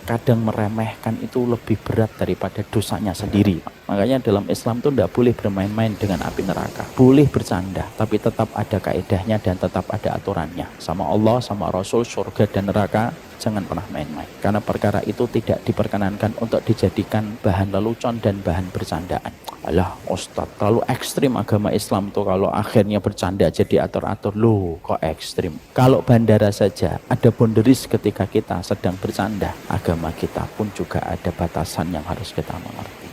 kadang meremehkan itu lebih berat daripada dosanya sendiri. Makanya dalam Islam itu tidak boleh bermain-main dengan api neraka. Boleh bercanda, tapi tetap ada kaedahnya dan tetap ada aturannya. Sama Allah, sama Rasul, surga dan neraka, jangan pernah main-main. Karena perkara itu tidak diperkenankan untuk dijadikan bahan lelucon dan bahan bercandaan. Alah Ustadz, terlalu ekstrim agama Islam tuh kalau akhirnya bercanda jadi atur-atur. Loh, kok ekstrim? Kalau bandara saja ada boundaries ketika kita sedang bercanda, agama kita pun juga ada batasan yang harus kita mengerti.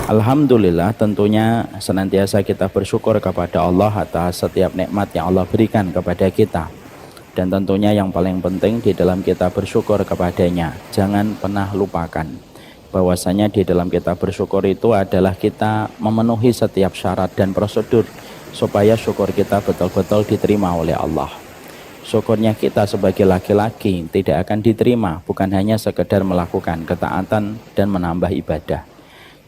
Alhamdulillah, tentunya senantiasa kita bersyukur kepada Allah atas setiap nikmat yang Allah berikan kepada kita. Dan tentunya yang paling penting di dalam kita bersyukur kepadanya, jangan pernah lupakan bahwasanya di dalam kita bersyukur itu adalah kita memenuhi setiap syarat dan prosedur supaya syukur kita betul-betul diterima oleh Allah. Syukurnya kita sebagai laki-laki tidak akan diterima bukan hanya sekedar melakukan ketaatan dan menambah ibadah.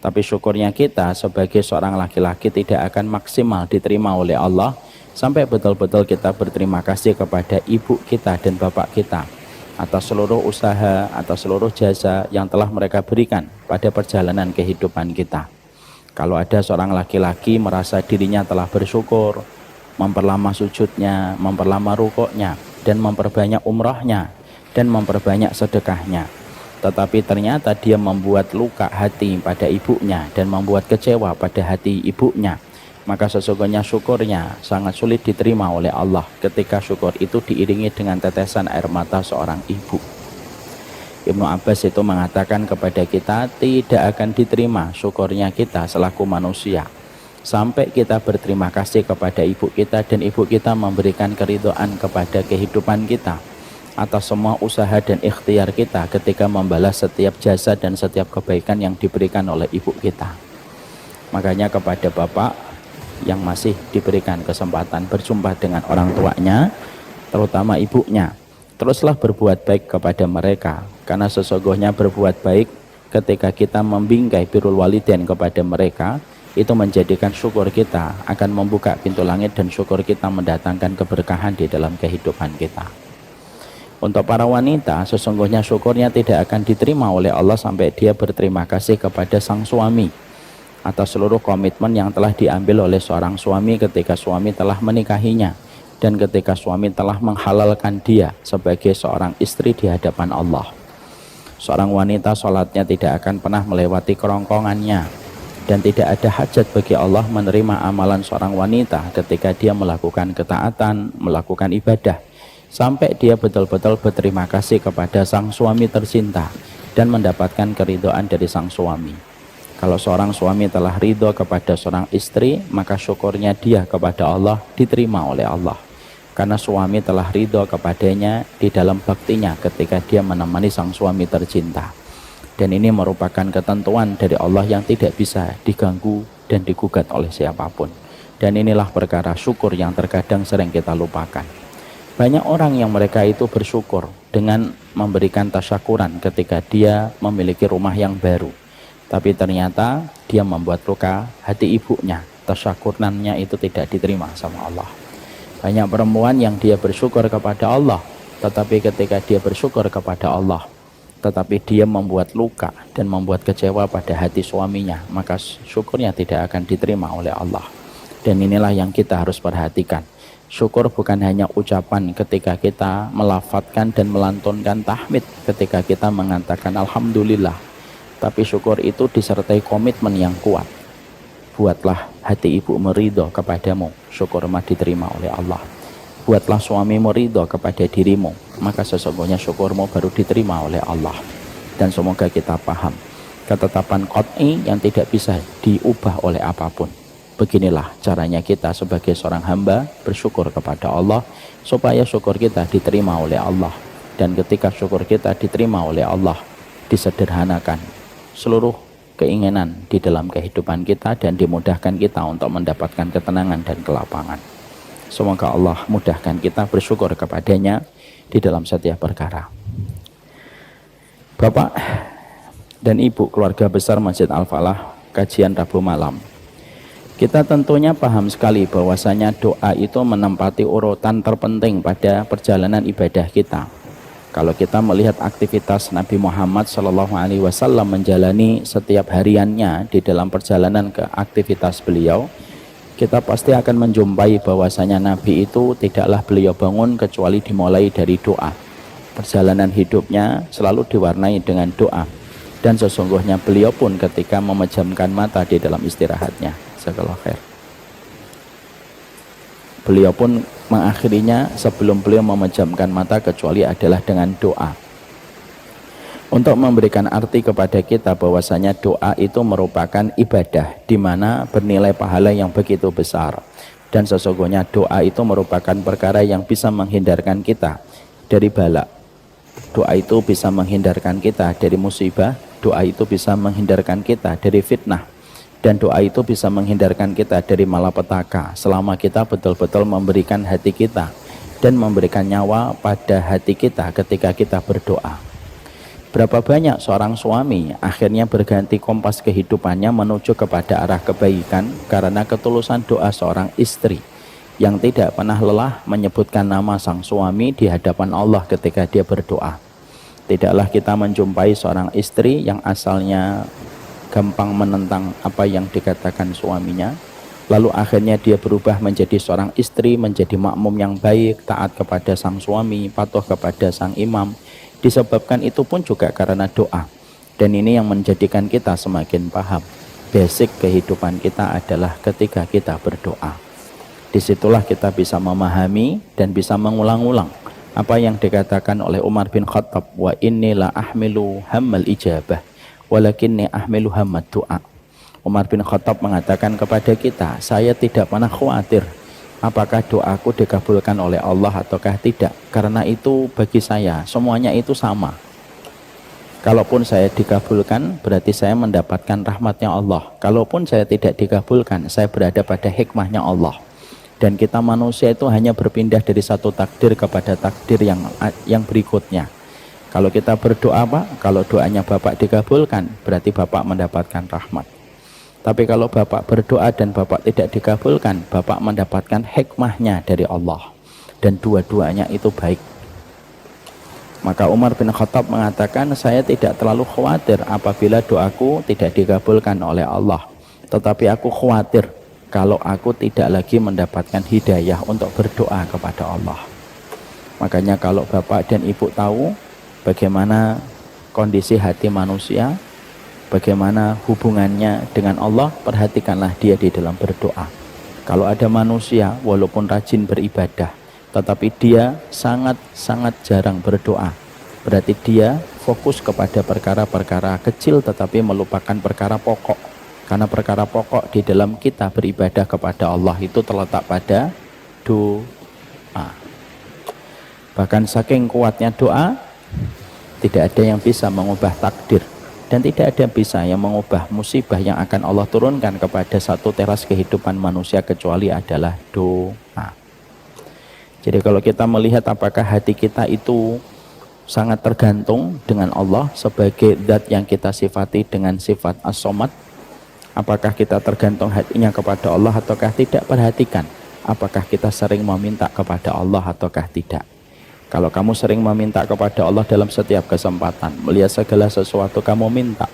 Tapi syukurnya kita sebagai seorang laki-laki tidak akan maksimal diterima oleh Allah sampai betul-betul kita berterima kasih kepada ibu kita dan bapak kita atas seluruh usaha, atas seluruh jasa yang telah mereka berikan pada perjalanan kehidupan kita. Kalau ada seorang laki-laki merasa dirinya telah bersyukur, memperlama sujudnya, memperlama rukuknya, dan memperbanyak umrahnya, dan memperbanyak sedekahnya, tetapi ternyata dia membuat luka hati pada ibunya dan membuat kecewa pada hati ibunya, maka sesungguhnya syukurnya sangat sulit diterima oleh Allah ketika syukur itu diiringi dengan tetesan air mata seorang ibu. Ibnu Abbas itu mengatakan kepada kita, tidak akan diterima syukurnya kita selaku manusia sampai kita berterima kasih kepada ibu kita dan ibu kita memberikan keridhaan kepada kehidupan kita atas semua usaha dan ikhtiar kita ketika membalas setiap jasa dan setiap kebaikan yang diberikan oleh ibu kita. Makanya kepada bapak yang masih diberikan kesempatan berjumpa dengan orang tuanya, terutama ibunya, teruslah berbuat baik kepada mereka, karena sesungguhnya berbuat baik ketika kita membingkai birrul walidain kepada mereka, itu menjadikan syukur kita akan membuka pintu langit dan syukur kita mendatangkan keberkahan di dalam kehidupan kita. Untuk para wanita, sesungguhnya syukurnya tidak akan diterima oleh Allah sampai dia berterima kasih kepada sang suami atas seluruh komitmen yang telah diambil oleh seorang suami ketika suami telah menikahinya dan ketika suami telah menghalalkan dia sebagai seorang istri di hadapan Allah. Seorang wanita sholatnya tidak akan pernah melewati kerongkongannya dan tidak ada hajat bagi Allah menerima amalan seorang wanita ketika dia melakukan ketaatan, melakukan ibadah, sampai dia betul-betul berterima kasih kepada sang suami tercinta dan mendapatkan keridhaan dari sang suami. Kalau seorang suami telah ridho kepada seorang istri, maka syukurnya dia kepada Allah diterima oleh Allah, karena suami telah ridho kepadanya di dalam baktinya ketika dia menemani sang suami tercinta. Dan ini merupakan ketentuan dari Allah yang tidak bisa diganggu dan digugat oleh siapapun. Dan inilah perkara syukur yang terkadang sering kita lupakan. Banyak orang yang mereka itu bersyukur dengan memberikan tasyakuran ketika dia memiliki rumah yang baru, tapi ternyata dia membuat luka hati ibunya. Tasyakurannya itu tidak diterima sama Allah. Banyak perempuan yang dia bersyukur kepada Allah, tetapi ketika dia bersyukur kepada Allah, tetapi dia membuat luka dan membuat kecewa pada hati suaminya, maka syukurnya tidak akan diterima oleh Allah. Dan inilah yang kita harus perhatikan. Syukur bukan hanya ucapan ketika kita melafadzkan dan melantunkan tahmid ketika kita mengatakan Alhamdulillah, tapi syukur itu disertai komitmen yang kuat. Buatlah hati ibu meridho kepadamu, syukur mah diterima oleh Allah. Buatlah suamimu ridho kepada dirimu, maka sesungguhnya syukurmu baru diterima oleh Allah. Dan semoga kita paham ketetapan qat'i yang tidak bisa diubah oleh apapun. Beginilah caranya kita sebagai seorang hamba bersyukur kepada Allah supaya syukur kita diterima oleh Allah. Dan ketika syukur kita diterima oleh Allah, disederhanakan seluruh keinginan di dalam kehidupan kita dan dimudahkan kita untuk mendapatkan ketenangan dan kelapangan. Semoga Allah mudahkan kita bersyukur kepadanya di dalam setiap perkara. Bapak dan Ibu keluarga besar Masjid Al-Falah, kajian Rabu malam. Kita tentunya paham sekali bahwasanya doa itu menempati urutan terpenting pada perjalanan ibadah kita. Kalau kita melihat aktivitas Nabi Muhammad SAW menjalani setiap hariannya di dalam perjalanan ke aktivitas beliau, kita pasti akan menjumpai bahwasanya Nabi itu tidaklah beliau bangun kecuali dimulai dari doa. Perjalanan hidupnya selalu diwarnai dengan doa, dan sesungguhnya beliau pun ketika memejamkan mata di dalam istirahatnya, jazakallahu khair, beliau pun mengakhirinya sebelum beliau memejamkan mata kecuali adalah dengan doa. Untuk memberikan arti kepada kita bahwasanya doa itu merupakan ibadah di mana bernilai pahala yang begitu besar, dan sesungguhnya doa itu merupakan perkara yang bisa menghindarkan kita dari bala. Doa itu bisa menghindarkan kita dari musibah, doa itu bisa menghindarkan kita dari fitnah, dan doa itu bisa menghindarkan kita dari malapetaka selama kita betul-betul memberikan hati kita dan memberikan nyawa pada hati kita ketika kita berdoa. Berapa banyak seorang suami akhirnya berganti kompas kehidupannya menuju kepada arah kebaikan karena ketulusan doa seorang istri yang tidak pernah lelah menyebutkan nama sang suami di hadapan Allah ketika dia berdoa. Tidaklah kita menjumpai seorang istri yang asalnya gampang menentang apa yang dikatakan suaminya, lalu akhirnya dia berubah menjadi seorang istri, menjadi makmum yang baik, taat kepada sang suami, patuh kepada sang imam. Disebabkan itu pun juga karena doa. Dan ini yang menjadikan kita semakin paham basic kehidupan kita adalah ketika kita berdoa. Disitulah kita bisa memahami dan bisa mengulang-ulang apa yang dikatakan oleh Umar bin Khattab, wa inni la ahmilu hammal ijabah walakinni ahmilu hammad du'a. Umar bin Khattab mengatakan kepada kita, saya tidak pernah khawatir apakah doaku dikabulkan oleh Allah ataukah tidak, karena itu bagi saya semuanya itu sama. Kalaupun saya dikabulkan berarti saya mendapatkan rahmatnya Allah, kalaupun saya tidak dikabulkan saya berada pada hikmahnya Allah. Dan kita manusia itu hanya berpindah dari satu takdir kepada takdir yang berikutnya. Kalau kita berdoa Pak, kalau doanya Bapak dikabulkan berarti Bapak mendapatkan rahmat. Tapi kalau Bapak berdoa dan Bapak tidak dikabulkan, Bapak mendapatkan hikmahnya dari Allah. Dan dua-duanya itu baik. Maka Umar bin Khattab mengatakan, saya tidak terlalu khawatir apabila doaku tidak dikabulkan oleh Allah. Tetapi aku khawatir kalau aku tidak lagi mendapatkan hidayah untuk berdoa kepada Allah. Makanya kalau Bapak dan Ibu tahu bagaimana kondisi hati manusia, bagaimana hubungannya dengan Allah, perhatikanlah dia di dalam berdoa. Kalau ada manusia walaupun rajin beribadah, tetapi dia sangat jarang berdoa, berarti dia fokus kepada perkara-perkara kecil tetapi melupakan perkara pokok. Karena perkara pokok di dalam kita beribadah kepada Allah itu terletak pada doa. Bahkan saking kuatnya doa, tidak ada yang bisa mengubah takdir, dan tidak ada yang bisa yang mengubah musibah yang akan Allah turunkan kepada satu teras kehidupan manusia kecuali adalah doa. Jadi kalau kita melihat apakah hati kita itu sangat tergantung dengan Allah sebagai zat yang kita sifati dengan sifat as-somad, apakah kita tergantung hatinya kepada Allah ataukah tidak? Perhatikan, apakah kita sering meminta kepada Allah ataukah tidak. Kalau kamu sering meminta kepada Allah dalam setiap kesempatan, melihat segala sesuatu kamu minta,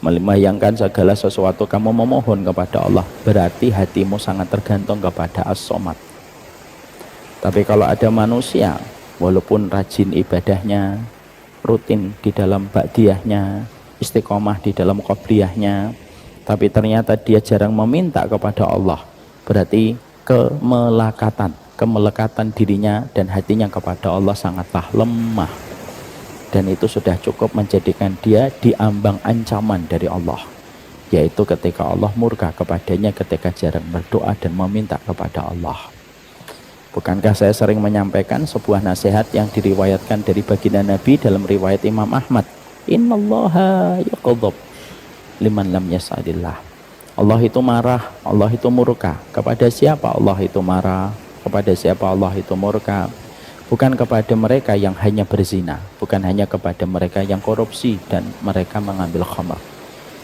membayangkan segala sesuatu kamu memohon kepada Allah, berarti hatimu sangat tergantung kepada as-somad. Tapi kalau ada manusia walaupun rajin ibadahnya, rutin di dalam ba'diyahnya, istiqomah di dalam qobliyahnya, tapi ternyata dia jarang meminta kepada Allah, berarti kemelekatan dirinya dan hatinya kepada Allah sangatlah lemah. Dan itu sudah cukup menjadikan dia diambang ancaman dari Allah, yaitu ketika Allah murka kepadanya ketika jarang berdoa dan meminta kepada Allah. Bukankah saya sering menyampaikan sebuah nasihat yang diriwayatkan dari baginda Nabi dalam riwayat Imam Ahmad, innallaha yaghdab liman lam yas'alillah. Allah itu marah, Allah itu murka. Kepada siapa Allah itu marah? Kepada siapa Allah itu murka? bukan kepada mereka yang hanya berzina, bukan hanya kepada mereka yang korupsi dan mereka mengambil khamr,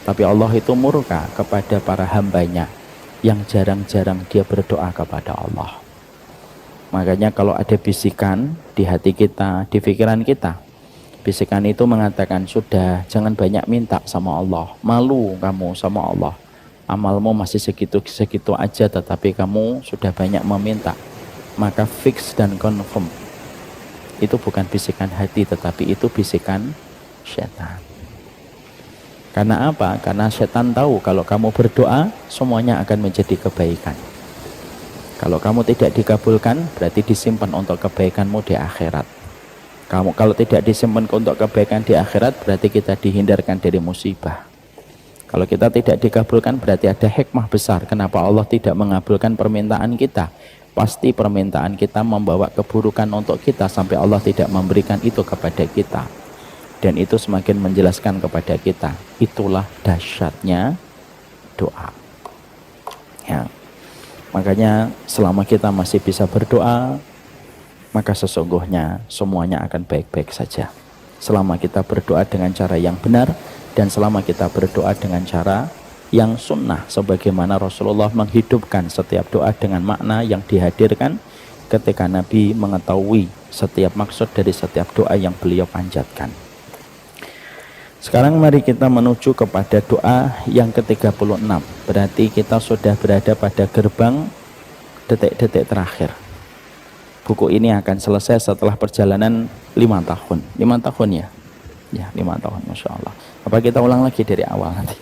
tapi Allah itu murka kepada para hambanya yang jarang-jarang dia berdoa kepada Allah. Makanya kalau ada bisikan di hati kita, di pikiran kita, bisikan itu mengatakan, sudah, jangan banyak minta sama Allah, malu kamu sama Allah, amalmu masih segitu-segitu aja tetapi kamu sudah banyak meminta, maka fix dan confirm itu bukan bisikan hati tetapi itu bisikan setan. Karena apa? Karena setan tahu kalau kamu berdoa semuanya akan menjadi kebaikan. Kalau kamu tidak dikabulkan berarti disimpan untuk kebaikanmu di akhirat. Kalau tidak disimpan untuk kebaikan di akhirat berarti kita dihindarkan dari musibah. Kalau kita tidak dikabulkan berarti ada hikmah besar kenapa Allah tidak mengabulkan permintaan kita. Pasti permintaan kita membawa keburukan untuk kita sampai Allah tidak memberikan itu kepada kita. Dan itu semakin menjelaskan kepada kita, itulah dahsyatnya doa. Ya. Makanya selama kita masih bisa berdoa, maka sesungguhnya semuanya akan baik-baik saja. Selama kita berdoa dengan cara yang benar dan selama kita berdoa dengan cara yang sunnah, sebagaimana Rasulullah menghidupkan setiap doa dengan makna yang dihadirkan ketika Nabi mengetahui setiap maksud dari setiap doa yang beliau panjatkan. Sekarang mari kita menuju kepada doa yang ke-36. Berarti kita sudah berada pada gerbang detik-detik terakhir. Buku ini akan selesai setelah perjalanan 5 tahun. 5 tahun ya? Ya, 5 tahun, Masya Allah. Apa kita ulang lagi dari awal nanti?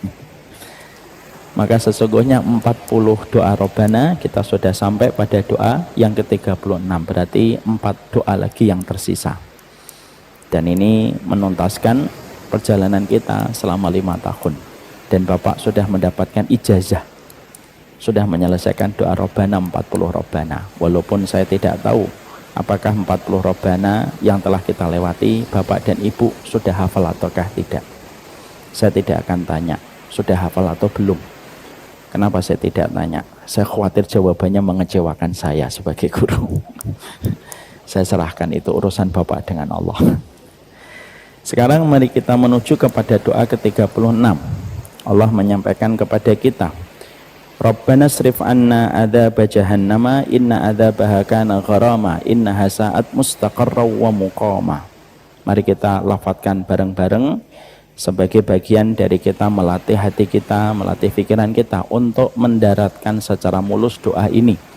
Maka sesungguhnya 40 doa Robbana kita sudah sampai pada doa yang ke-36. Berarti 4 doa lagi yang tersisa. Dan ini menuntaskan perjalanan kita selama 5 tahun. Dan Bapak sudah mendapatkan ijazah, sudah menyelesaikan doa Robbana 40 Robbana. Walaupun saya tidak tahu apakah 40 Robbana yang telah kita lewati Bapak dan Ibu sudah hafal ataukah tidak. Saya tidak akan tanya sudah hafal atau belum. Kenapa saya tidak tanya? Saya khawatir jawabannya mengecewakan saya sebagai guru. Saya serahkan itu urusan Bapak dengan Allah. Sekarang mari kita menuju kepada doa ke-36. Allah menyampaikan kepada kita, Rabbana srif anna adzaba jahannama inna adzabaha kana gharama innaha sa'at mustaqarra wa muqama. Mari kita lafadzkan bareng-bareng sebagai bagian dari kita melatih hati kita, melatih pikiran kita untuk mendaratkan secara mulus doa ini.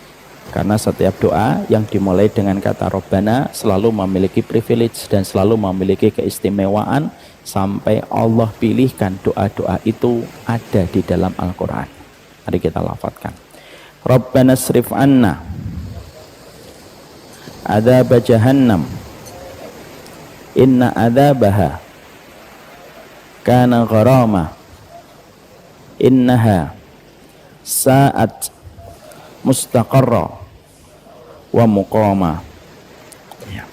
Karena setiap doa yang dimulai dengan kata Rabbana selalu memiliki privilege dan selalu memiliki keistimewaan sampai Allah pilihkan doa-doa itu ada di dalam Al-Quran. Mari kita lafadzkan. Rabbana srif anna adzaba jahannam inna adzabaha kana gharama innaha sa'at mustaqarra wa muqama. Ya.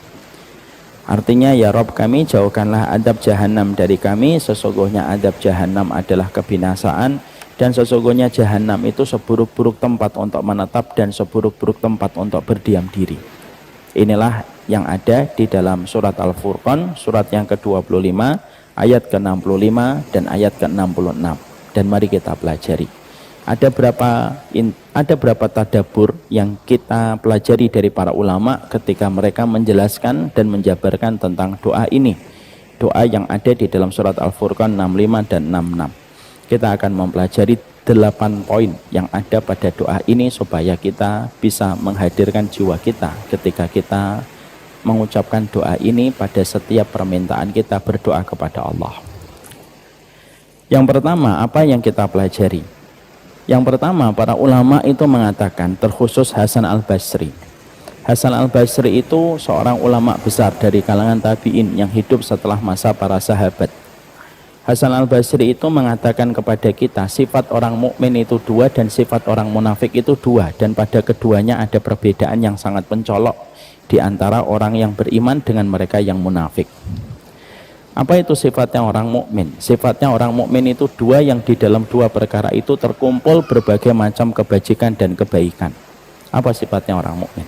Artinya, ya Rabb kami, jauhkanlah adab jahanam dari kami. Sesungguhnya adab jahanam adalah kebinasaan, dan sesungguhnya jahanam itu seburuk-buruk tempat untuk menetap dan seburuk-buruk tempat untuk berdiam diri. Inilah yang ada di dalam surat Al-Furqan, surat yang ke-25, ayat ke-65 dan ayat ke-66. Dan mari kita pelajari. Ada berapa tadabbur yang kita pelajari dari para ulama ketika mereka menjelaskan dan menjabarkan tentang doa ini. Doa yang ada di dalam surat Al-Furqan 65 dan 66. Kita akan mempelajari 8 poin yang ada pada doa ini supaya kita bisa menghadirkan jiwa kita ketika kita mengucapkan doa ini pada setiap permintaan kita berdoa kepada Allah. Yang pertama, apa yang kita pelajari? Yang pertama, para ulama itu mengatakan, terkhusus Hasan al-Basri. Hasan al-Basri itu seorang ulama besar dari kalangan tabi'in yang hidup setelah masa para sahabat. Hasan al-Basri itu mengatakan kepada kita, sifat orang mukmin itu 2 dan sifat orang munafik itu 2, dan pada keduanya ada perbedaan yang sangat mencolok di antara orang yang beriman dengan mereka yang munafik. Apa itu sifatnya orang mukmin? Sifatnya orang mukmin itu 2 yang di dalam 2 perkara itu terkumpul berbagai macam kebajikan dan kebaikan. Apa sifatnya orang mukmin?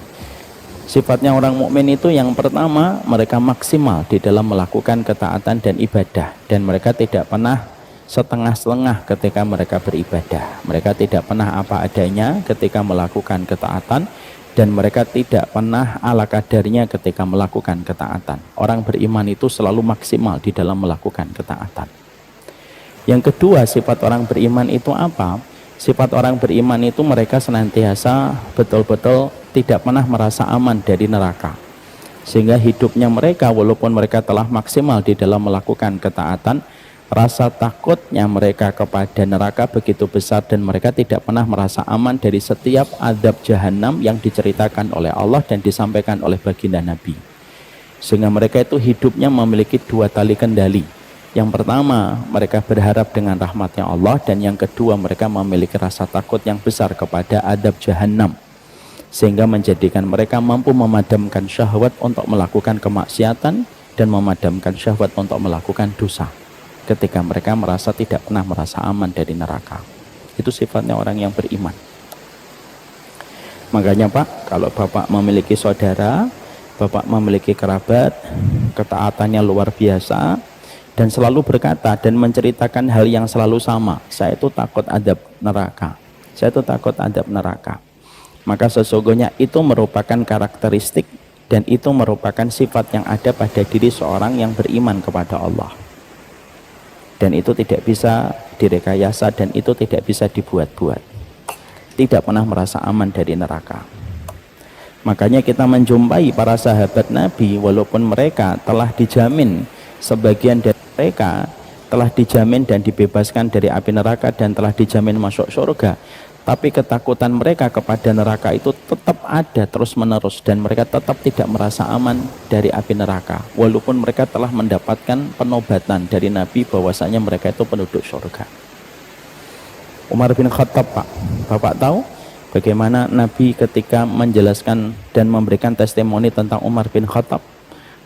Sifatnya orang mukmin itu yang pertama, mereka maksimal di dalam melakukan ketaatan dan ibadah, dan mereka tidak pernah setengah-setengah ketika mereka beribadah. Mereka tidak pernah apa adanya ketika melakukan ketaatan, dan mereka tidak pernah ala kadarnya ketika melakukan ketaatan. Orang beriman itu selalu maksimal di dalam melakukan ketaatan. Yang kedua, sifat orang beriman itu apa? Sifat orang beriman itu mereka senantiasa betul-betul tidak pernah merasa aman dari neraka, sehingga hidupnya mereka walaupun mereka telah maksimal di dalam melakukan ketaatan, rasa takutnya mereka kepada neraka begitu besar, dan mereka tidak pernah merasa aman dari setiap azab jahanam yang diceritakan oleh Allah dan disampaikan oleh baginda Nabi. Sehingga mereka itu hidupnya memiliki dua tali kendali. Yang pertama, mereka berharap dengan rahmatnya Allah, dan yang kedua, mereka memiliki rasa takut yang besar kepada azab jahanam, sehingga menjadikan mereka mampu memadamkan syahwat untuk melakukan kemaksiatan dan memadamkan syahwat untuk melakukan dosa ketika mereka merasa tidak pernah merasa aman dari neraka. Itu sifatnya orang yang beriman. Makanya Pak, kalau Bapak memiliki saudara, Bapak memiliki kerabat, ketaatannya luar biasa, dan selalu berkata dan menceritakan hal yang selalu sama, saya itu takut azab neraka, saya itu takut azab neraka, maka sesungguhnya itu merupakan karakteristik dan itu merupakan sifat yang ada pada diri seorang yang beriman kepada Allah, dan itu tidak bisa direkayasa dan itu tidak bisa dibuat-buat, tidak pernah merasa aman dari neraka. Makanya kita menjumpai para sahabat Nabi, walaupun mereka telah dijamin, sebagian dari mereka telah dijamin dan dibebaskan dari api neraka dan telah dijamin masuk surga, tapi ketakutan mereka kepada neraka itu tetap ada terus menerus, dan mereka tetap tidak merasa aman dari api neraka walaupun mereka telah mendapatkan penobatan dari Nabi bahwasanya mereka itu penduduk surga. Umar bin Khattab, Pak, Bapak tahu bagaimana Nabi ketika menjelaskan dan memberikan testimoni tentang Umar bin Khattab?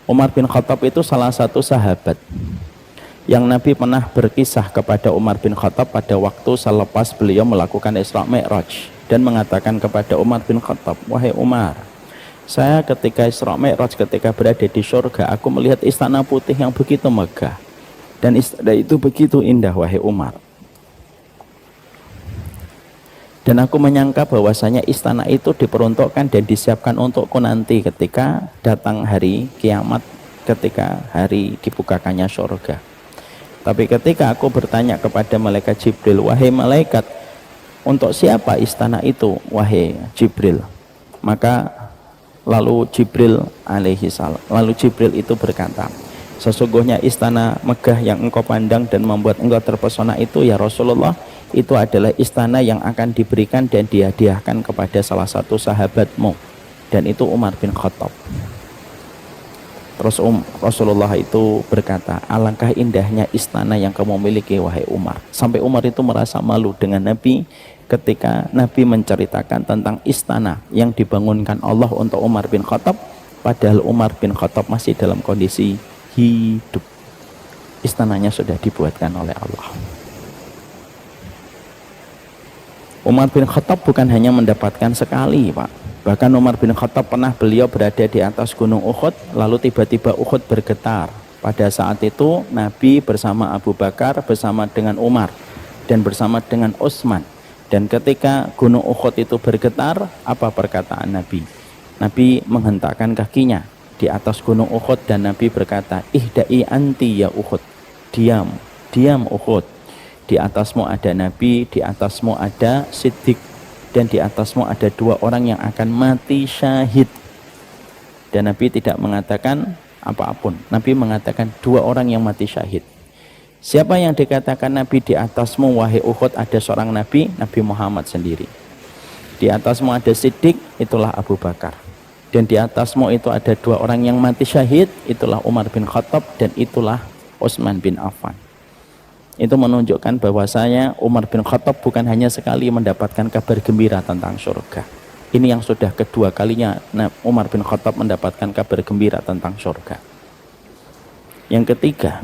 Umar bin Khattab itu salah satu sahabat yang Nabi pernah berkisah kepada Umar bin Khattab pada waktu selepas beliau melakukan Isra Mi'raj, dan mengatakan kepada Umar bin Khattab, wahai Umar, saya ketika Isra Mi'raj, ketika berada di surga, aku melihat istana putih yang begitu megah, dan istana itu begitu indah, wahai Umar. Dan aku menyangka bahwasanya istana itu diperuntukkan dan disiapkan untukku nanti ketika datang hari kiamat, ketika hari dibukakannya surga. Tapi ketika aku bertanya kepada malaikat Jibril, wahai malaikat, untuk siapa istana itu, wahai Jibril? Maka lalu Jibril itu berkata, sesungguhnya istana megah yang engkau pandang dan membuat engkau terpesona itu, ya Rasulullah, itu adalah istana yang akan diberikan dan dihadiahkan kepada salah satu sahabatmu, dan itu Umar bin Khattab. Terus Rasulullah itu berkata, alangkah indahnya istana yang kamu miliki, wahai Umar. Sampai Umar itu merasa malu dengan Nabi ketika Nabi menceritakan tentang istana yang dibangunkan Allah untuk Umar bin Khattab, padahal Umar bin Khattab masih dalam kondisi hidup. Istananya sudah dibuatkan oleh Allah. Umar bin Khattab bukan hanya mendapatkan sekali, Pak. Bahkan Umar bin Khattab pernah beliau berada di atas gunung Uhud, lalu tiba-tiba Uhud bergetar. Pada saat itu Nabi bersama Abu Bakar, bersama dengan Umar, dan bersama dengan Utsman. Dan ketika gunung Uhud itu bergetar, apa perkataan Nabi? Nabi menghentakkan kakinya di atas gunung Uhud dan Nabi berkata, ihda'i anti ya Uhud, diam, diam Uhud. Di atasmu ada Nabi, di atasmu ada Siddiq, dan di atasmu ada dua orang yang akan mati syahid. Dan Nabi tidak mengatakan apapun, Nabi mengatakan dua orang yang mati syahid. Siapa yang dikatakan Nabi di atasmu wahai Uhud? Ada seorang Nabi, Nabi Muhammad sendiri. Di atasmu ada Siddiq, itulah Abu Bakar. Dan di atasmu itu ada dua orang yang mati syahid, itulah Umar bin Khattab dan itulah Utsman bin Affan. Itu menunjukkan bahwasanya Umar bin Khattab bukan hanya sekali mendapatkan kabar gembira tentang surga. Ini yang sudah kedua kalinya Umar bin Khattab mendapatkan kabar gembira tentang surga. Yang ketiga,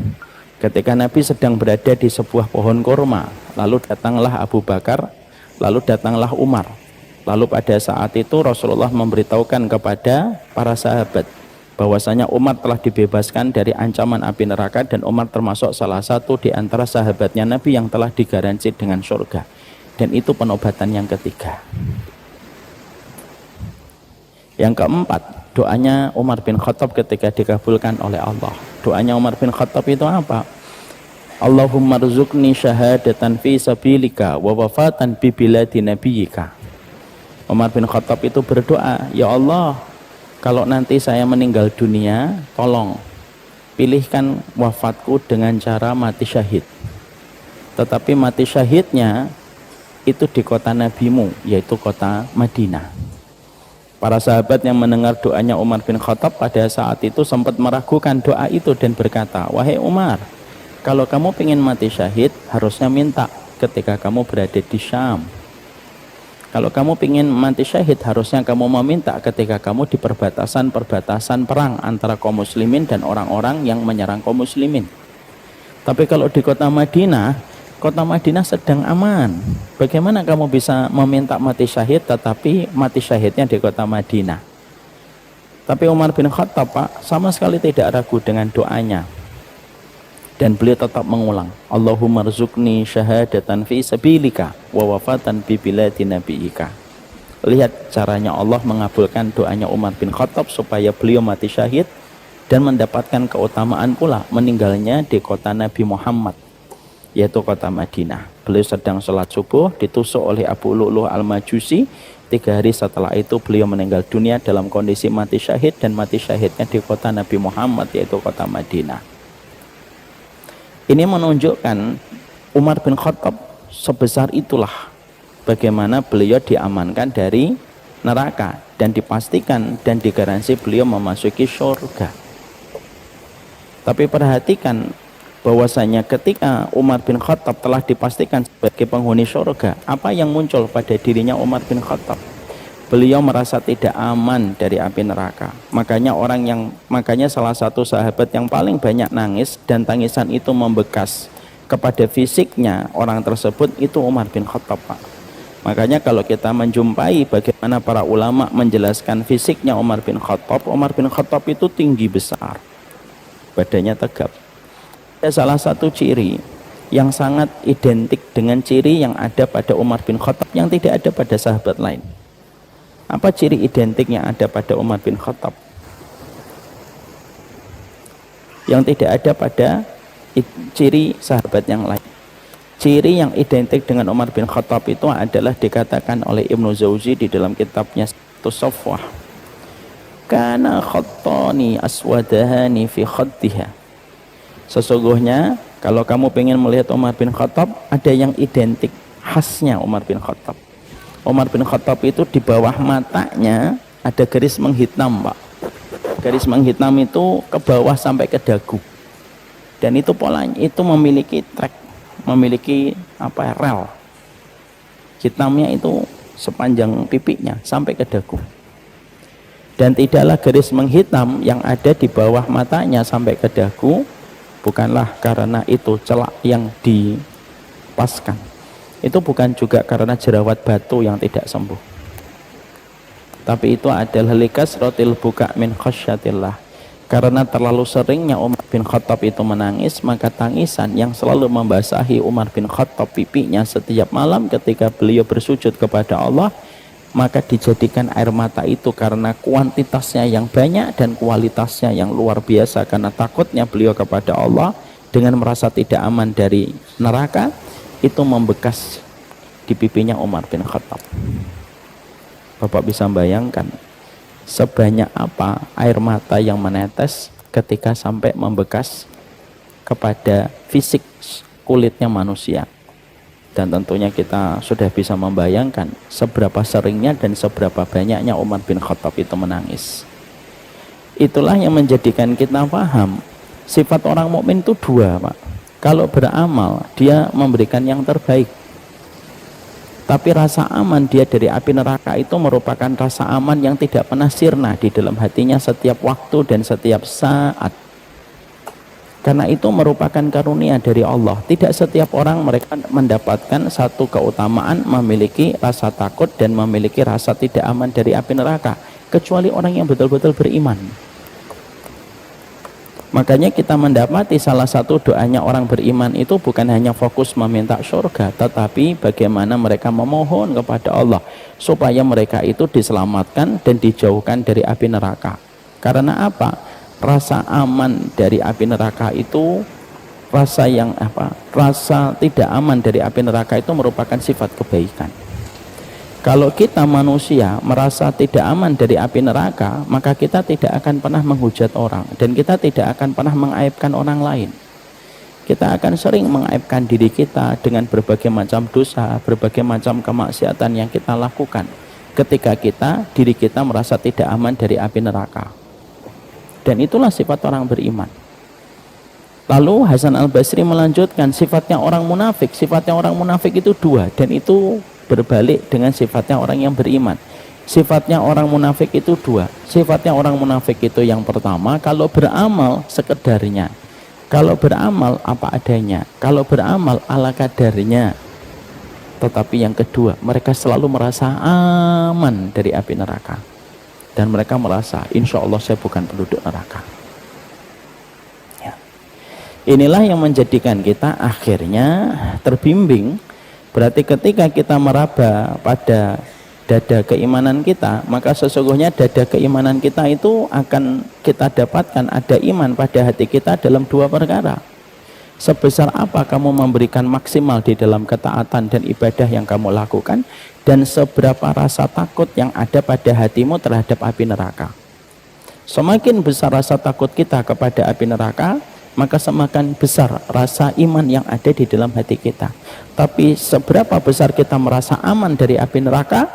ketika Nabi sedang berada di sebuah pohon kurma, lalu datanglah Abu Bakar, lalu datanglah Umar. Lalu pada saat itu Rasulullah memberitahukan kepada para sahabat bahwasanya Umar telah dibebaskan dari ancaman api neraka, dan Umar termasuk salah satu di antara sahabatnya Nabi yang telah digaransi dengan surga. Dan itu penobatan yang ketiga. Yang keempat, doanya Umar bin Khattab ketika dikabulkan oleh Allah. Doanya Umar bin Khattab itu apa? Allahumma rzuqni syahadatan fi sabilika wa wafatan bi biladi nabiyyika. Umar bin Khattab itu berdoa, ya Allah, kalau nanti saya meninggal dunia, tolong pilihkan wafatku dengan cara mati syahid. Tetapi mati syahidnya itu di kota nabimu, yaitu kota Madinah. Para sahabat yang mendengar doanya Umar bin Khattab pada saat itu sempat meragukan doa itu dan berkata, wahai Umar, kalau kamu ingin mati syahid, harusnya minta ketika kamu berada di Syam. Kalau kamu ingin mati syahid, harusnya kamu meminta ketika kamu di perbatasan-perbatasan perang antara kaum muslimin dan orang-orang yang menyerang kaum muslimin. Tapi kalau di kota Madinah sedang aman. Bagaimana kamu bisa meminta mati syahid tetapi mati syahidnya di kota Madinah? Tapi Umar bin Khattab, Pak, sama sekali tidak ragu dengan doanya. Dan beliau tetap mengulang, Allahumma rzuqni syahadatan fi sabilika wa wafatan bi biladi nabiyyika. Lihat caranya Allah mengabulkan doanya Umar bin Khattab supaya beliau mati syahid dan mendapatkan keutamaan pula meninggalnya di kota Nabi Muhammad, yaitu kota Madinah. Beliau sedang sholat subuh, ditusuk oleh Abu Lu'luh al-Majusi. 3 hari setelah itu beliau meninggal dunia dalam kondisi mati syahid, dan mati syahidnya di kota Nabi Muhammad, yaitu kota Madinah. Ini menunjukkan Umar bin Khattab sebesar itulah bagaimana beliau diamankan dari neraka dan dipastikan dan digaransi beliau memasuki surga. Tapi perhatikan bahwasanya ketika Umar bin Khattab telah dipastikan sebagai penghuni surga, apa yang muncul pada dirinya Umar bin Khattab? Beliau merasa tidak aman dari api neraka. Makanya salah satu sahabat yang paling banyak nangis dan tangisan itu membekas kepada fisiknya orang tersebut itu Umar bin Khattab, Pak. Makanya kalau kita menjumpai bagaimana para ulama menjelaskan fisiknya Umar bin Khattab itu tinggi besar, badannya tegap. Ada salah satu ciri yang sangat identik dengan ciri yang ada pada Umar bin Khattab yang tidak ada pada sahabat lain. Apa ciri identik yang ada pada Umar bin Khattab yang tidak ada pada ciri sahabat yang lain? Ciri yang identik dengan Umar bin Khattab itu adalah dikatakan oleh Ibnu Jauzi di dalam kitabnya Safwah, kana khattani aswadahani fi khaddiha. Sesungguhnya kalau kamu ingin melihat Umar bin Khattab, ada yang identik khasnya Umar bin Khattab. Umar bin Khattab itu di bawah matanya ada garis menghitam, Pak. Garis menghitam itu ke bawah sampai ke dagu. Dan itu polanya itu memiliki track, memiliki rel. Hitamnya itu sepanjang pipinya sampai ke dagu. Dan tidaklah garis menghitam yang ada di bawah matanya sampai ke dagu bukanlah karena itu celak yang dipaskan. Itu bukan juga karena jerawat batu yang tidak sembuh, tapi itu adalah likasratil buka min khasyatillah. Karena terlalu seringnya Umar bin Khattab itu menangis, maka tangisan yang selalu membasahi Umar bin Khattab pipinya setiap malam ketika beliau bersujud kepada Allah, maka dijadikan air mata itu karena kuantitasnya yang banyak dan kualitasnya yang luar biasa, karena takutnya beliau kepada Allah dengan merasa tidak aman dari neraka, itu membekas di pipinya Umar bin Khattab. Bapak bisa bayangkan sebanyak apa air mata yang menetes ketika sampai membekas kepada fisik kulitnya manusia. Dan tentunya kita sudah bisa membayangkan seberapa seringnya dan seberapa banyaknya Umar bin Khattab itu menangis. Itulah yang menjadikan kita paham sifat orang mukmin itu 2, Pak. Kalau beramal, dia memberikan yang terbaik. Tapi rasa aman dia dari api neraka itu merupakan rasa aman yang tidak pernah sirna di dalam hatinya setiap waktu dan setiap saat. Karena itu merupakan karunia dari Allah. Tidak setiap orang mereka mendapatkan satu keutamaan memiliki rasa takut dan memiliki rasa tidak aman dari api neraka, kecuali orang yang betul-betul beriman. Makanya kita mendapati salah satu doanya orang beriman itu bukan hanya fokus meminta surga, tetapi bagaimana mereka memohon kepada Allah supaya mereka itu diselamatkan dan dijauhkan dari api neraka. Karena apa? Rasa aman dari api neraka itu, rasa tidak aman dari api neraka itu merupakan sifat kebaikan. Kalau kita manusia merasa tidak aman dari api neraka, maka kita tidak akan pernah menghujat orang dan kita tidak akan pernah mengaibkan orang lain. Kita akan sering mengaibkan diri kita dengan berbagai macam dosa, berbagai macam kemaksiatan yang kita lakukan ketika diri kita merasa tidak aman dari api neraka. Dan itulah sifat orang beriman. Lalu Hasan Al-Basri melanjutkan, sifatnya orang munafik itu dua, dan itu berbalik dengan sifatnya orang yang beriman. Sifatnya orang munafik itu dua. Sifatnya orang munafik itu yang pertama, kalau beramal sekedarnya, kalau beramal apa adanya, kalau beramal ala kadarnya. Tetapi yang kedua, mereka selalu merasa aman dari api neraka, dan mereka merasa insya Allah saya bukan penduduk neraka. Ya. Inilah yang menjadikan kita akhirnya terbimbing. Berarti ketika kita meraba pada dada keimanan kita, maka sesungguhnya dada keimanan kita itu akan kita dapatkan ada iman pada hati kita dalam dua perkara. Sebesar apa kamu memberikan maksimal di dalam ketaatan dan ibadah yang kamu lakukan, dan seberapa rasa takut yang ada pada hatimu terhadap api neraka. Semakin besar rasa takut kita kepada api neraka, maka semakin besar rasa iman yang ada di dalam hati kita. Tapi seberapa besar kita merasa aman dari api neraka,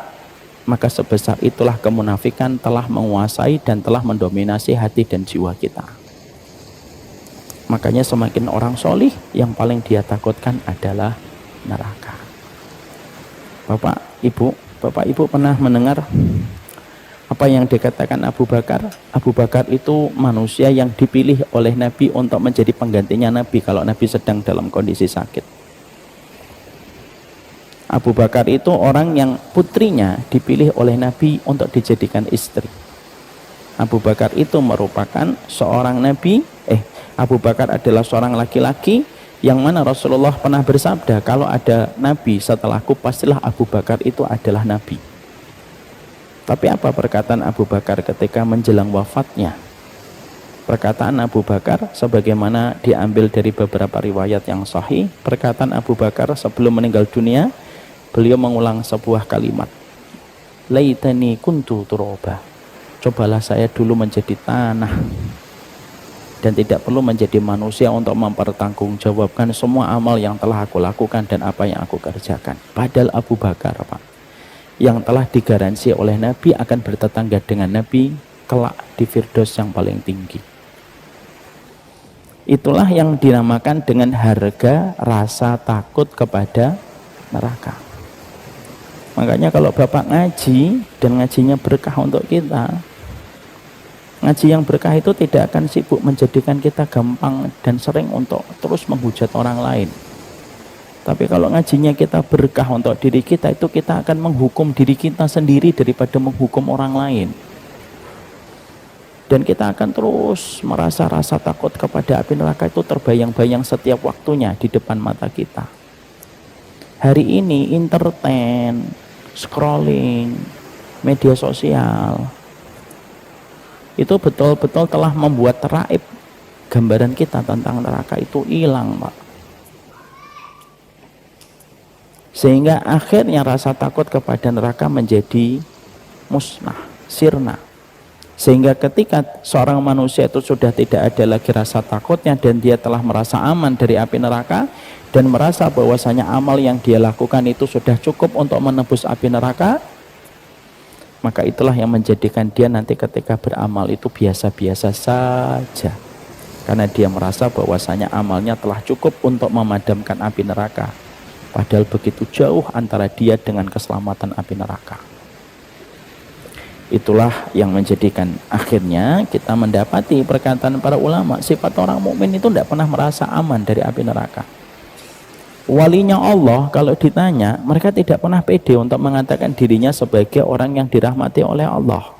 maka sebesar itulah kemunafikan telah menguasai dan telah mendominasi hati dan jiwa kita. Makanya semakin orang solih, yang paling dia takutkan adalah neraka. Bapak Ibu pernah mendengar apa yang dikatakan Abu Bakar? Abu Bakar itu manusia yang dipilih oleh Nabi untuk menjadi penggantinya Nabi kalau Nabi sedang dalam kondisi sakit. Abu Bakar itu orang yang putrinya dipilih oleh Nabi untuk dijadikan istri. Abu Bakar itu merupakan seorang Nabi, Abu Bakar adalah seorang laki-laki yang mana Rasulullah pernah bersabda, kalau ada Nabi setelahku pastilah Abu Bakar itu adalah Nabi. Tapi apa perkataan Abu Bakar ketika menjelang wafatnya? Perkataan Abu Bakar sebagaimana diambil dari beberapa riwayat yang sahih, perkataan Abu Bakar sebelum meninggal dunia, beliau mengulang sebuah kalimat, laitani kuntu turaba, cobalah saya dulu menjadi tanah dan tidak perlu menjadi manusia untuk mempertanggungjawabkan semua amal yang telah aku lakukan dan apa yang aku kerjakan. Padahal Abu Bakar, Pak, yang telah digaransi oleh Nabi akan bertetangga dengan Nabi kelak di Firdaus yang paling tinggi. Itulah yang dinamakan dengan harga rasa takut kepada neraka. Makanya kalau Bapak ngaji dan ngajinya berkah untuk kita, ngaji yang berkah itu tidak akan sibuk menjadikan kita gampang dan sering untuk terus menghujat orang lain. Tapi kalau ngajinya kita berkah untuk diri kita, itu kita akan menghukum diri kita sendiri daripada menghukum orang lain. Dan kita akan terus merasa rasa takut kepada api neraka itu terbayang-bayang setiap waktunya di depan mata kita. Hari ini entertain, scrolling, media sosial, itu betul-betul telah membuat raib gambaran kita tentang neraka itu hilang, Pak. Sehingga akhirnya rasa takut kepada neraka menjadi musnah, sirna. Sehingga ketika seorang manusia itu sudah tidak ada lagi rasa takutnya dan dia telah merasa aman dari api neraka dan merasa bahwasanya amal yang dia lakukan itu sudah cukup untuk menebus api neraka, maka itulah yang menjadikan dia nanti ketika beramal itu biasa-biasa saja, karena dia merasa bahwasanya amalnya telah cukup untuk memadamkan api neraka, padahal begitu jauh antara dia dengan keselamatan api neraka. Itulah yang menjadikan akhirnya kita mendapati perkataan para ulama, sifat orang mukmin itu tidak pernah merasa aman dari api neraka. Walinya Allah kalau ditanya, mereka tidak pernah pede untuk mengatakan dirinya sebagai orang yang dirahmati oleh Allah.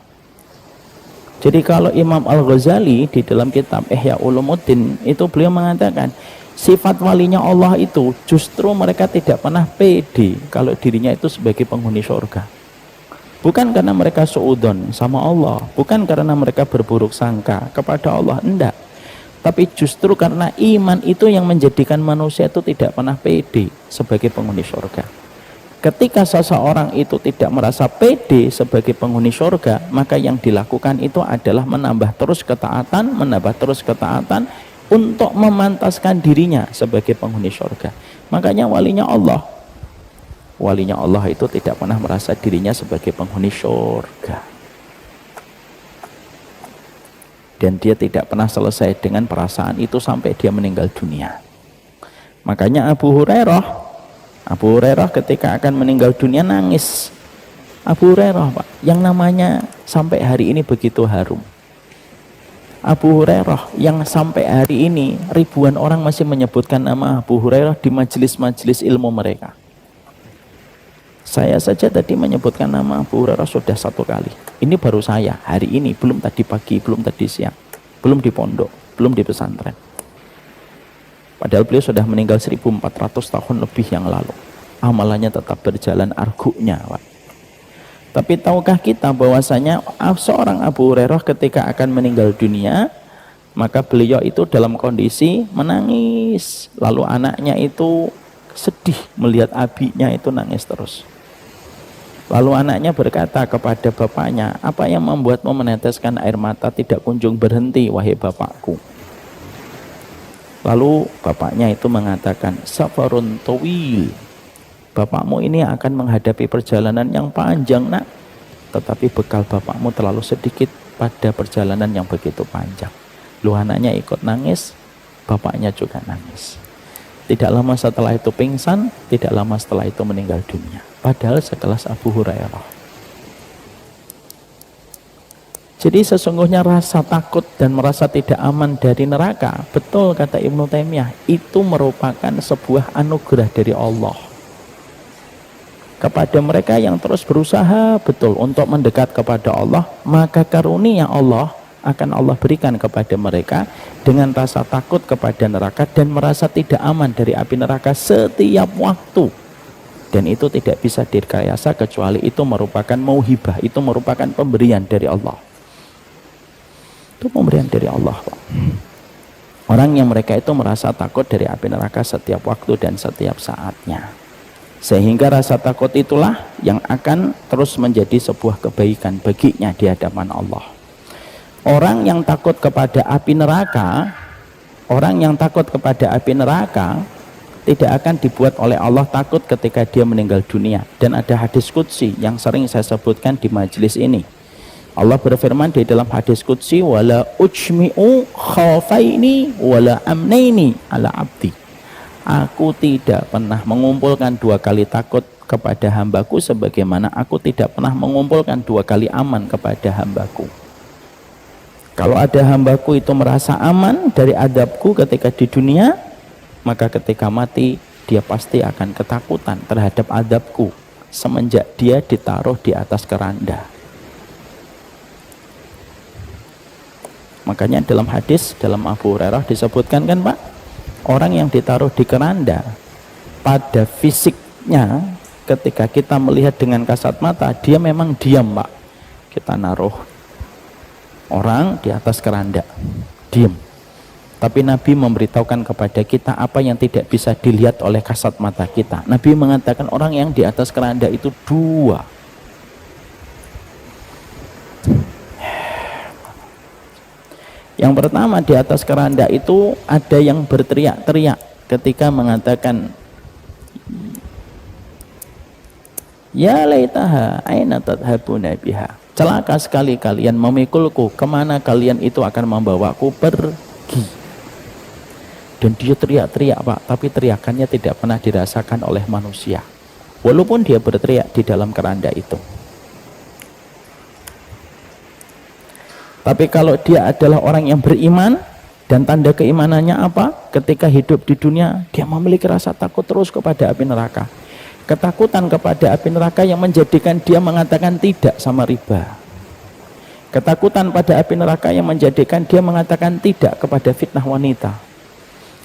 Jadi kalau Imam Al-Ghazali di dalam kitab Ihya Ulumuddin itu beliau mengatakan sifat walinya Allah itu justru mereka tidak pernah pede kalau dirinya itu sebagai penghuni surga. Bukan karena mereka suudon sama Allah, bukan karena mereka berburuk sangka kepada Allah, enggak. Tapi justru karena iman itu yang menjadikan manusia itu tidak pernah pede sebagai penghuni surga. Ketika seseorang itu tidak merasa pede sebagai penghuni surga, maka yang dilakukan itu adalah menambah terus ketaatan untuk memantaskan dirinya sebagai penghuni surga. Makanya walinya Allah itu tidak pernah merasa dirinya sebagai penghuni surga. Dan dia tidak pernah selesai dengan perasaan itu sampai dia meninggal dunia. Makanya Abu Hurairah ketika akan meninggal dunia nangis. Abu Hurairah, Pak, yang namanya sampai hari ini begitu harum. Abu Hurairah yang sampai hari ini ribuan orang masih menyebutkan nama Abu Hurairah di majelis-majelis ilmu mereka. Saya saja tadi menyebutkan nama Abu Hurairah sudah 1 kali. Ini baru saya hari ini, belum tadi pagi, belum tadi siang, belum di pondok, belum di pesantren. Padahal beliau sudah meninggal 1400 tahun lebih yang lalu. Amalannya tetap berjalan argunya, Pak. Tapi tahukah kita bahwasanya seorang Abu Hurairah ketika akan meninggal dunia, maka beliau itu dalam kondisi menangis. Lalu anaknya itu sedih melihat abinya itu nangis terus. Lalu anaknya berkata kepada bapaknya, apa yang membuatmu meneteskan air mata tidak kunjung berhenti, wahai bapakku? Lalu bapaknya itu mengatakan, safarun tawil, bapakmu ini akan menghadapi perjalanan yang panjang, nak. Tetapi bekal bapakmu terlalu sedikit pada perjalanan yang begitu panjang. Lalu anaknya ikut nangis, bapaknya juga nangis. Tidak lama setelah itu pingsan, tidak lama setelah itu meninggal dunia. Padahal sekelas Abu Hurairah. Jadi sesungguhnya rasa takut dan merasa tidak aman dari neraka, betul kata Ibnu Taimiyah, itu merupakan sebuah anugerah dari Allah. Kepada mereka yang terus berusaha betul untuk mendekat kepada Allah, maka karunia Allah akan Allah berikan kepada mereka dengan rasa takut kepada neraka dan merasa tidak aman dari api neraka setiap waktu. Dan itu tidak bisa direkayasa kecuali itu merupakan mauhibah, itu merupakan pemberian dari Allah. Itu pemberian dari Allah, Pak. Orang yang mereka itu merasa takut dari api neraka setiap waktu dan setiap saatnya. Sehingga rasa takut itulah yang akan terus menjadi sebuah kebaikan baginya di hadapan Allah. Orang yang takut kepada api neraka, tidak akan dibuat oleh Allah takut ketika dia meninggal dunia. Dan ada hadis qudsi yang sering saya sebutkan di majelis ini. Allah berfirman di dalam hadis qudsi, wala ujmi'u khaufaini wala amnaini ala abdi. Aku tidak pernah mengumpulkan 2 kali takut kepada hambaku sebagaimana aku tidak pernah mengumpulkan 2 kali aman kepada hambaku. Kalau ada hambaku itu merasa aman dari adabku ketika di dunia, maka ketika mati dia pasti akan ketakutan terhadap adabku semenjak dia ditaruh di atas keranda. Makanya dalam hadis, dalam Abu Hurairah disebutkan kan, Pak, orang yang ditaruh di keranda pada fisiknya ketika kita melihat dengan kasat mata, dia memang diam, Pak. Kita naruh orang di atas keranda, diam. Tapi Nabi memberitahukan kepada kita apa yang tidak bisa dilihat oleh kasat mata kita. Nabi mengatakan orang yang di atas keranda itu 2. Yang pertama, di atas keranda itu ada yang berteriak-teriak ketika mengatakan, ya laitaha aina tadhabuna biha. Celaka sekali kalian memikulku, kemana kalian itu akan membawaku pergi. Dan dia teriak-teriak, Pak, tapi teriakannya tidak pernah dirasakan oleh manusia. Walaupun dia berteriak di dalam keranda itu. Tapi kalau dia adalah orang yang beriman, dan tanda keimanannya apa? Ketika hidup di dunia, dia memiliki rasa takut terus kepada api neraka. Ketakutan kepada api neraka yang menjadikan dia mengatakan tidak sama riba. Ketakutan pada api neraka yang menjadikan dia mengatakan tidak kepada fitnah wanita.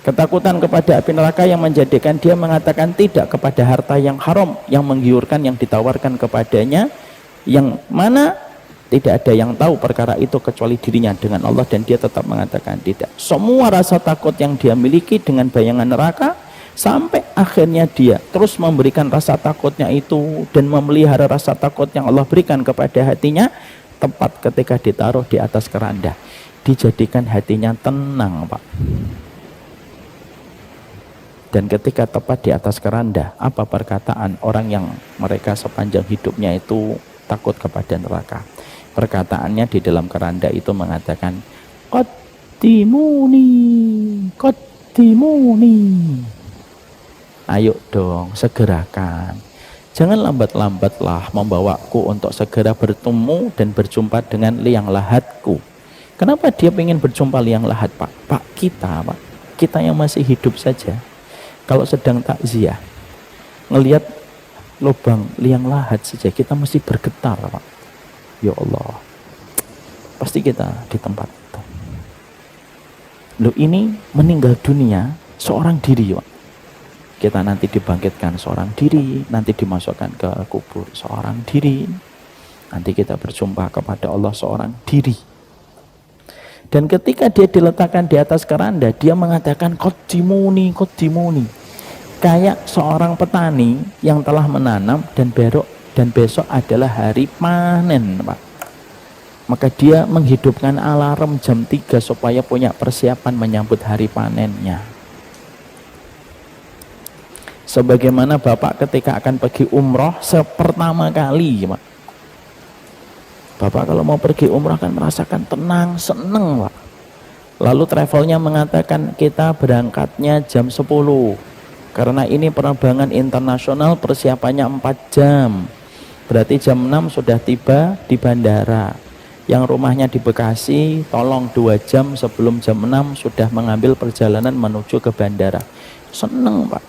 Ketakutan kepada api neraka yang menjadikan dia mengatakan tidak kepada harta yang haram, yang menggiurkan, yang ditawarkan kepadanya, yang mana tidak ada yang tahu perkara itu kecuali dirinya dengan Allah, dan dia tetap mengatakan tidak. Semua rasa takut yang dia miliki dengan bayangan neraka, sampai akhirnya dia terus memberikan rasa takutnya itu dan memelihara rasa takut yang Allah berikan kepada hatinya, tepat ketika ditaruh di atas keranda, dijadikan hatinya tenang, Pak. Dan ketika tepat di atas keranda, apa perkataan orang yang mereka sepanjang hidupnya itu takut kepada neraka? Perkataannya di dalam keranda itu mengatakan, qaddimuni, qaddimuni. Ayo dong, segerakan. Jangan lambat-lambatlah membawaku untuk segera bertemu dan berjumpa dengan liang lahatku. Kenapa dia ingin berjumpa liang lahat, Pak? Pak, kita yang masih hidup saja, kalau sedang takziah, ngelihat lubang liang lahat saja, kita mesti bergetar, Pak. Ya Allah, pasti kita di tempat itu. Loh, ini meninggal dunia seorang diri, Pak. Kita nanti dibangkitkan seorang diri, nanti dimasukkan ke kubur seorang diri, nanti kita berjumpa kepada Allah seorang diri. Dan ketika dia diletakkan di atas keranda, dia mengatakan qaddimuni, qaddimuni. Kayak seorang petani yang telah menanam dan besok adalah hari panen, Pak. Maka dia menghidupkan alarm jam 3 supaya punya persiapan menyambut hari panennya. Sebagaimana Bapak ketika akan pergi umroh pertama kali, Pak. Bapak kalau mau pergi umroh kan merasakan tenang, seneng, Pak. Lalu travelnya mengatakan kita berangkatnya jam 10. Karena ini penerbangan internasional, persiapannya 4 jam. Berarti jam 6 sudah tiba di bandara. Yang rumahnya di Bekasi, tolong 2 jam sebelum jam 6 sudah mengambil perjalanan menuju ke bandara. Seneng, Pak.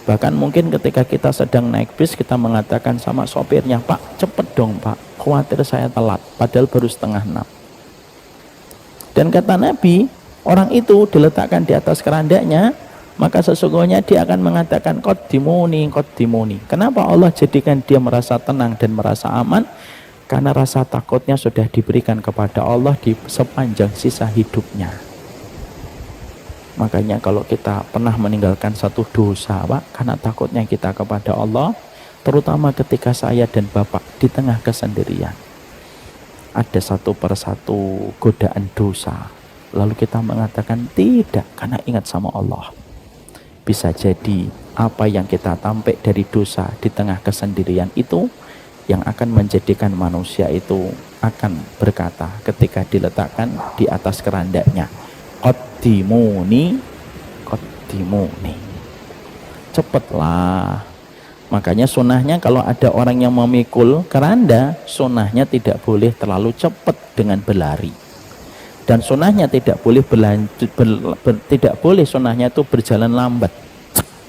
Bahkan mungkin ketika kita sedang naik bis, kita mengatakan sama sopirnya, Pak, cepet dong, Pak, khawatir saya telat, padahal baru setengah 6. Dan kata Nabi, orang itu diletakkan di atas kerandanya, maka sesungguhnya dia akan mengatakan qaddimuni, qaddimuni. Kenapa Allah jadikan dia merasa tenang dan merasa aman? Karena rasa takutnya sudah diberikan kepada Allah di sepanjang sisa hidupnya. Makanya kalau kita pernah meninggalkan satu dosa, Pak, karena takutnya kita kepada Allah, terutama ketika saya dan Bapak di tengah kesendirian, ada satu persatu godaan dosa, lalu kita mengatakan tidak karena ingat sama Allah. Bisa jadi apa yang kita tampik dari dosa di tengah kesendirian itu yang akan menjadikan manusia itu akan berkata ketika diletakkan di atas kerandanya, qaddimuni, qaddimuni. Cepatlah. Makanya sunnahnya kalau ada orang yang memikul keranda, sunnahnya tidak boleh terlalu cepat dengan berlari. Dan sunnahnya tidak boleh tidak boleh sunnahnya itu berjalan lambat.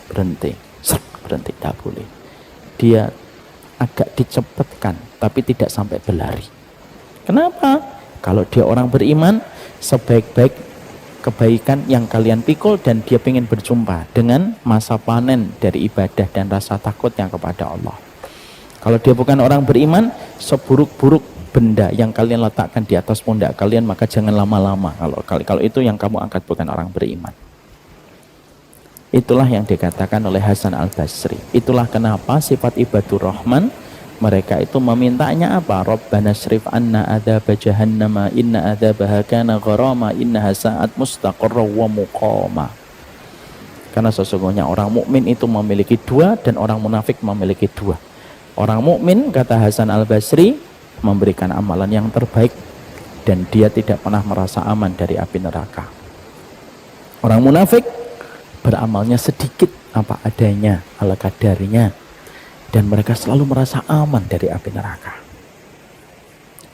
Berhenti, berhenti, tidak boleh. Dia agak dicepatkan, tapi tidak sampai berlari. Kenapa? Kalau dia orang beriman, sebaik-baik kebaikan yang kalian pikul dan dia ingin berjumpa dengan masa panen dari ibadah dan rasa takutnya kepada Allah. Kalau dia bukan orang beriman, seburuk-buruk benda yang kalian letakkan di atas pundak kalian, maka jangan lama-lama. Kalau itu yang kamu angkat bukan orang beriman. Itulah yang dikatakan oleh Hasan Al-Basri. Itulah kenapa sifat ibadur rahman, mereka itu memintanya apa? Rabbana srif anna adzaba jahannama inna adzabaha kana gharama innaha sa'at mustaqarra wa muqama. Karena sesungguhnya orang mukmin itu memiliki dua dan orang munafik memiliki dua. Orang mukmin, kata Hasan Al-Basri, memberikan amalan yang terbaik dan dia tidak pernah merasa aman dari api neraka. Orang munafik beramalnya sedikit apa adanya, ala kadarnya, dan mereka selalu merasa aman dari api neraka.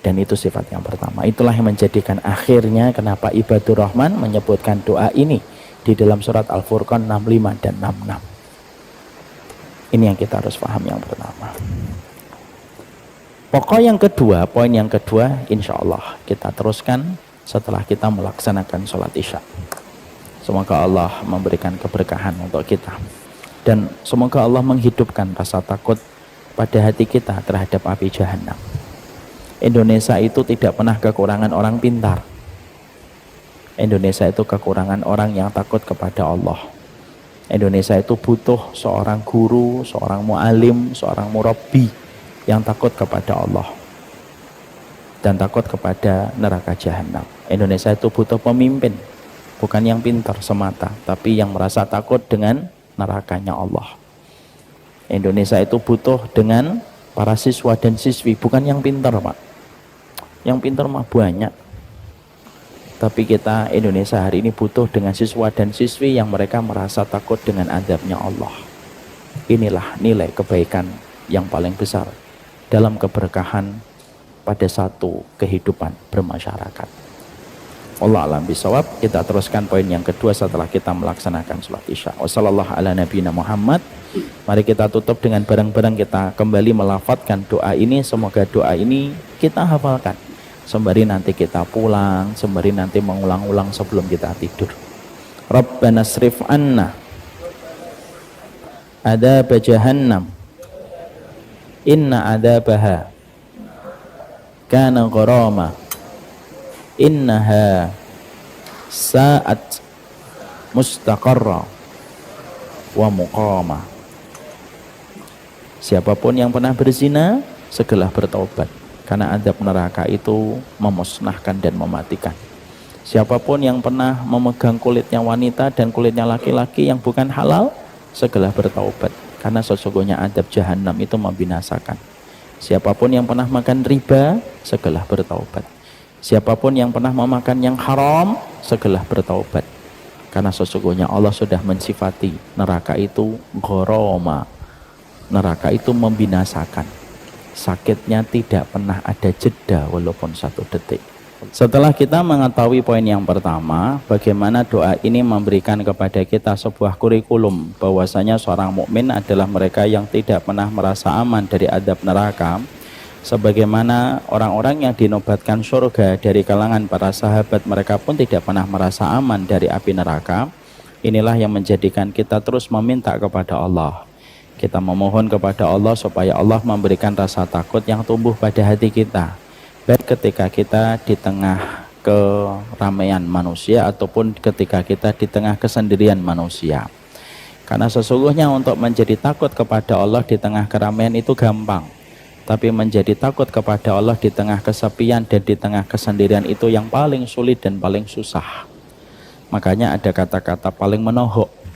Dan itu sifat yang pertama. Itulah yang menjadikan akhirnya kenapa Ibadur Rahman menyebutkan doa ini di dalam surat Al-Furqan 65 dan 66. Ini yang kita harus paham yang pertama. Poin yang kedua, insya Allah kita teruskan setelah kita melaksanakan sholat isya. Semoga Allah memberikan keberkahan untuk kita. Dan semoga Allah menghidupkan rasa takut pada hati kita terhadap api jahanam. Indonesia itu tidak pernah kekurangan orang pintar. Indonesia itu kekurangan orang yang takut kepada Allah. Indonesia itu butuh seorang guru, seorang mu'alim, seorang murabbi yang takut kepada Allah dan takut kepada neraka jahanam. Indonesia itu butuh pemimpin, bukan yang pintar semata, tapi yang merasa takut dengan nerakanya Allah. Indonesia itu butuh dengan para siswa dan siswi, bukan yang pintar, Pak. Yang pintar mah banyak. Tapi kita Indonesia hari ini butuh dengan siswa dan siswi yang mereka merasa takut dengan azabnya Allah. Inilah nilai kebaikan yang paling besar dalam keberkahan pada satu kehidupan bermasyarakat. Allah alam bisawab. Kita teruskan poin yang kedua setelah kita melaksanakan sholat isya. Wassallallahu ala nabiyina Muhammad. Mari kita tutup dengan bareng-bareng kita kembali melafadzkan doa ini. Semoga doa ini kita hafalkan sembari nanti kita pulang, sembari nanti mengulang-ulang sebelum kita tidur. Rabbana srif anna adab jahannam inna adabaha kana gharama innaha sa'at mustaqarra wa muqama. Siapapun yang pernah berzina segera bertaubat, karena azab neraka itu memusnahkan dan mematikan. Siapapun yang pernah memegang kulitnya wanita dan kulitnya laki-laki yang bukan halal, segera bertaubat, karena sesungguhnya azab jahanam itu membinasakan. Siapapun yang pernah makan riba, segera bertaubat. Siapapun yang pernah memakan yang haram, segera bertaubat, karena sesungguhnya Allah sudah mensifati neraka itu gharama. Neraka itu membinasakan. Sakitnya tidak pernah ada jeda walaupun 1 detik. Setelah kita mengetahui poin yang pertama, bagaimana doa ini memberikan kepada kita sebuah kurikulum bahwasanya seorang mukmin adalah mereka yang tidak pernah merasa aman dari azab neraka, sebagaimana orang-orang yang dinobatkan surga dari kalangan para sahabat, mereka pun tidak pernah merasa aman dari api neraka. Inilah yang menjadikan kita terus meminta kepada Allah. Kita memohon kepada Allah supaya Allah memberikan rasa takut yang tumbuh pada hati kita, baik ketika kita di tengah keramaian manusia ataupun ketika kita di tengah kesendirian manusia. Karena sesungguhnya untuk menjadi takut kepada Allah di tengah keramaian itu gampang, tapi menjadi takut kepada Allah di tengah kesepian dan di tengah kesendirian itu yang paling sulit dan paling susah. Makanya ada kata-kata paling menohok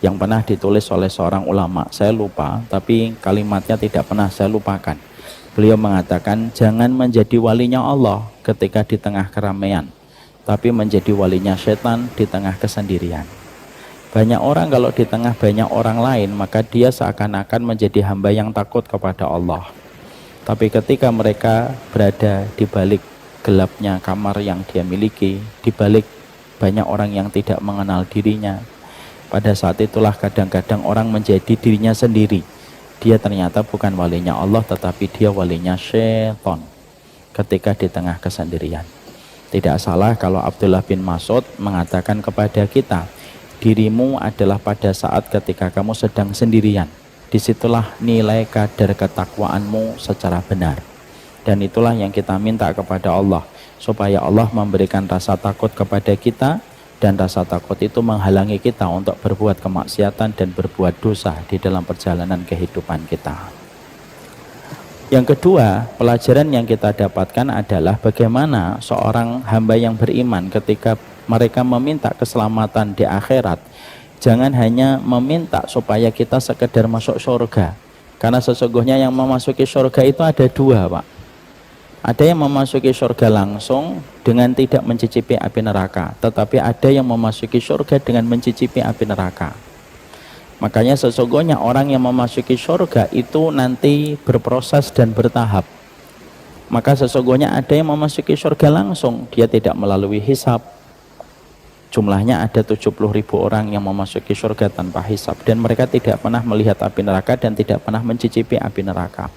yang pernah ditulis oleh seorang ulama, saya lupa, tapi kalimatnya tidak pernah saya lupakan. Beliau mengatakan, jangan menjadi walinya Allah ketika di tengah keramaian, tapi menjadi walinya setan di tengah kesendirian. Banyak orang kalau di tengah banyak orang lain, maka dia seakan-akan menjadi hamba yang takut kepada Allah. Tapi ketika mereka berada di balik gelapnya kamar yang dia miliki, di balik banyak orang yang tidak mengenal dirinya, pada saat itulah kadang-kadang orang menjadi dirinya sendiri. Dia ternyata bukan walinya Allah, tetapi dia walinya syaitan ketika di tengah kesendirian. Tidak salah kalau Abdullah bin Mas'ud mengatakan kepada kita, dirimu adalah pada saat ketika kamu sedang sendirian. Disitulah nilai kadar ketakwaanmu secara benar. Dan itulah yang kita minta kepada Allah, supaya Allah memberikan rasa takut kepada kita, dan rasa takut itu menghalangi kita untuk berbuat kemaksiatan dan berbuat dosa di dalam perjalanan kehidupan kita. Yang kedua, pelajaran yang kita dapatkan adalah bagaimana seorang hamba yang beriman ketika mereka meminta keselamatan di akhirat, jangan hanya meminta supaya kita sekedar masuk surga, karena sesungguhnya yang memasuki surga itu ada 2, Pak. Ada yang memasuki surga langsung dengan tidak mencicipi api neraka, tetapi ada yang memasuki surga dengan mencicipi api neraka. Makanya sesungguhnya orang yang memasuki surga itu nanti berproses dan bertahap. Maka sesungguhnya ada yang memasuki surga langsung, dia tidak melalui hisab. Jumlahnya ada 70.000 orang yang memasuki surga tanpa hisab, dan mereka tidak pernah melihat api neraka dan tidak pernah mencicipi api neraka.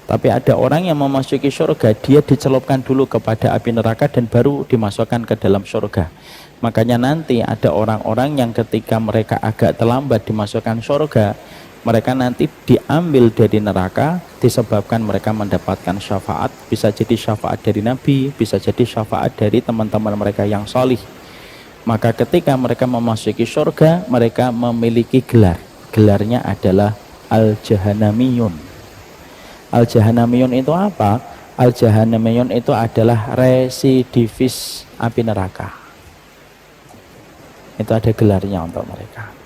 Tapi ada orang yang memasuki surga, dia dicelupkan dulu kepada api neraka dan baru dimasukkan ke dalam surga. Makanya nanti ada orang-orang yang ketika mereka agak terlambat dimasukkan surga, mereka nanti diambil dari neraka disebabkan mereka mendapatkan syafaat. Bisa jadi syafaat dari Nabi, bisa jadi syafaat dari teman-teman mereka yang solih. Maka ketika mereka memasuki surga, mereka memiliki gelar. Gelarnya adalah Al-Jahannamiyun. Al-Jahannamiyun itu apa? Al-Jahannamiyun itu adalah residivis api neraka. Itu ada gelarnya untuk mereka.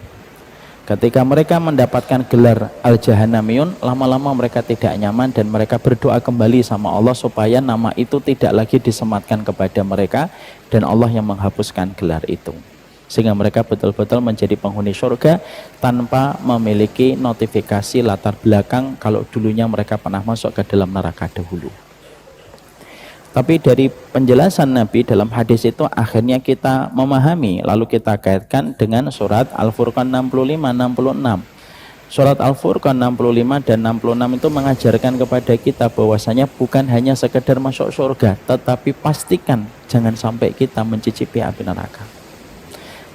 Ketika mereka mendapatkan gelar Al-Jahannamiyun, lama-lama mereka tidak nyaman dan mereka berdoa kembali sama Allah supaya nama itu tidak lagi disematkan kepada mereka dan Allah yang menghapuskan gelar itu. Sehingga mereka betul-betul menjadi penghuni surga tanpa memiliki notifikasi latar belakang kalau dulunya mereka pernah masuk ke dalam neraka dahulu. Tapi dari penjelasan Nabi dalam hadis itu akhirnya kita memahami, lalu kita kaitkan dengan surat Al-Furqan 65-66. Surat Al-Furqan 65 dan 66 itu mengajarkan kepada kita bahwasanya bukan hanya sekedar masuk surga, tetapi pastikan jangan sampai kita mencicipi api neraka.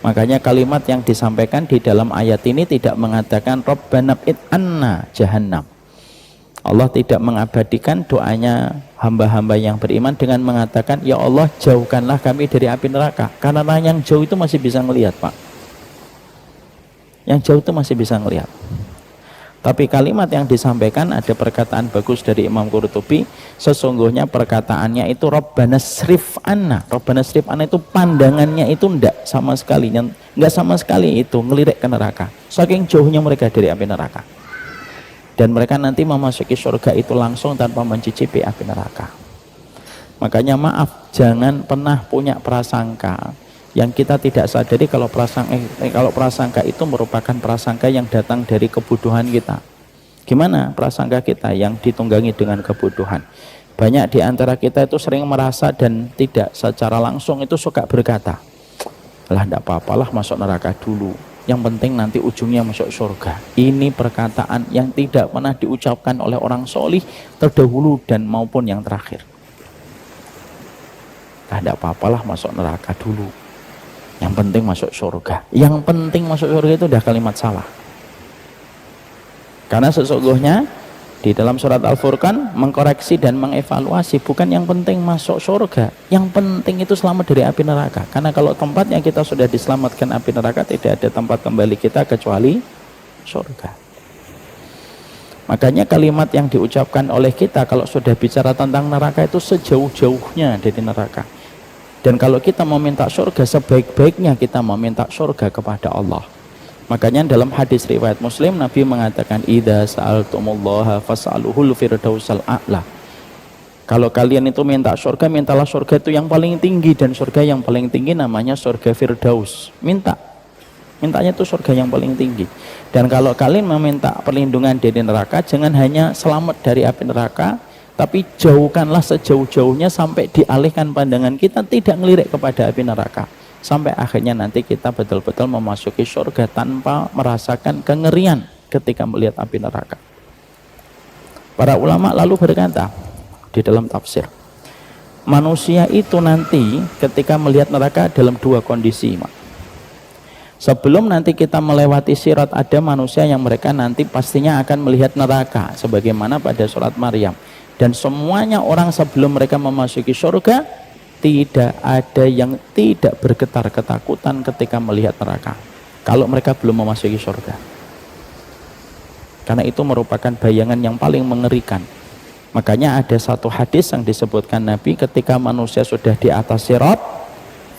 Makanya kalimat yang disampaikan di dalam ayat ini tidak mengatakan Rabbana b'id'anna jahannam. Allah tidak mengabadikan doanya hamba-hamba yang beriman dengan mengatakan, ya Allah jauhkanlah kami dari api neraka. Karena yang jauh itu masih bisa melihat, Pak. Yang jauh itu masih bisa melihat. Tapi kalimat yang disampaikan, ada perkataan bagus dari Imam Qurtubi, sesungguhnya perkataannya itu Rabbana srif anna. Rabbana srif anna itu pandangannya itu enggak sama sekali, enggak sama sekali itu ngelirik ke neraka. Saking jauhnya mereka dari api neraka. Dan mereka nanti memasuki surga itu langsung tanpa mencicipi api neraka. Makanya maaf, jangan pernah punya prasangka yang kita tidak sadari kalau prasangka itu merupakan prasangka yang datang dari kebodohan kita. Gimana prasangka kita yang ditunggangi dengan kebodohan? Banyak di antara kita itu sering merasa dan tidak secara langsung itu suka berkata, lah enggak apa-apalah masuk neraka dulu, yang penting nanti ujungnya masuk surga. Ini perkataan yang tidak pernah diucapkan oleh orang solih terdahulu dan maupun yang terakhir. Tidak apa-apalah masuk neraka dulu, yang penting masuk surga. Yang penting masuk surga itu udah kalimat salah. Karena sesungguhnya di dalam surat Al-Furqan mengkoreksi dan mengevaluasi, bukan yang penting masuk surga, yang penting itu selamat dari api neraka. Karena kalau tempat yang kita sudah diselamatkan api neraka, tidak ada tempat kembali kita kecuali surga. Makanya kalimat yang diucapkan oleh kita kalau sudah bicara tentang neraka itu sejauh-jauhnya dari neraka. Dan kalau kita meminta surga, sebaik-baiknya kita meminta surga kepada Allah. Makanya dalam hadis riwayat Muslim, Nabi mengatakan, idza sa'altumullaha fas'aluhul firdausal a'la. Kalau kalian itu minta surga, mintalah surga itu yang paling tinggi, dan surga yang paling tinggi namanya surga Firdaus. Mintanya itu surga yang paling tinggi. Dan kalau kalian meminta perlindungan dari neraka, jangan hanya selamat dari api neraka, tapi jauhkanlah sejauh-jauhnya sampai dialihkan pandangan kita tidak ngelirik kepada api neraka. Sampai akhirnya nanti kita betul-betul memasuki surga tanpa merasakan kengerian ketika melihat api neraka. Para ulama lalu berkata di dalam tafsir, manusia itu nanti ketika melihat neraka dalam dua kondisi. Sebelum nanti kita melewati sirat, ada manusia yang mereka nanti pastinya akan melihat neraka sebagaimana pada surat Maryam. Dan semuanya orang sebelum mereka memasuki surga, tidak ada yang tidak bergetar ketakutan ketika melihat neraka kalau mereka belum memasuki surga. Karena itu merupakan bayangan yang paling mengerikan. Makanya ada satu hadis yang disebutkan Nabi, ketika manusia sudah di atas sirat,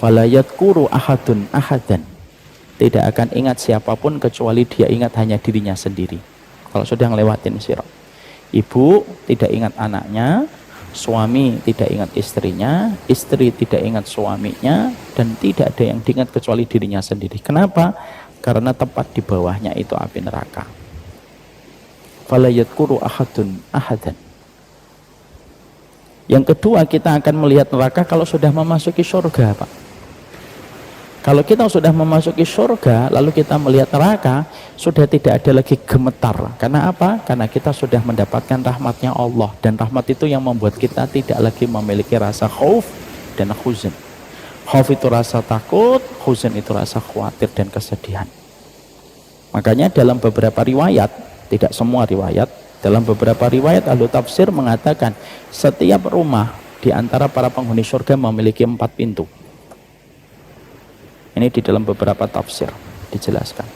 fala yadhkuru ahadun ahadan, tidak akan ingat siapapun kecuali dia ingat hanya dirinya sendiri. Kalau sudah ngelewatin sirat, ibu tidak ingat anaknya, suami tidak ingat istrinya, istri tidak ingat suaminya, dan tidak ada yang diingat kecuali dirinya sendiri. Kenapa? Karena tepat di bawahnya itu api neraka. Fala yadhkuru ahadun ahadan. Yang kedua, kita akan melihat neraka kalau sudah memasuki surga, Pak. Kalau kita sudah memasuki surga, lalu kita melihat neraka, sudah tidak ada lagi gemetar. Karena apa? Karena kita sudah mendapatkan rahmatnya Allah. Dan rahmat itu yang membuat kita tidak lagi memiliki rasa khauf dan huzn. Khauf itu rasa takut, huzn itu rasa khawatir dan kesedihan. Makanya dalam beberapa riwayat, tidak semua riwayat, dalam beberapa riwayat ahli tafsir mengatakan setiap rumah di antara para penghuni surga memiliki 4 pintu. Ini di dalam beberapa tafsir dijelaskan.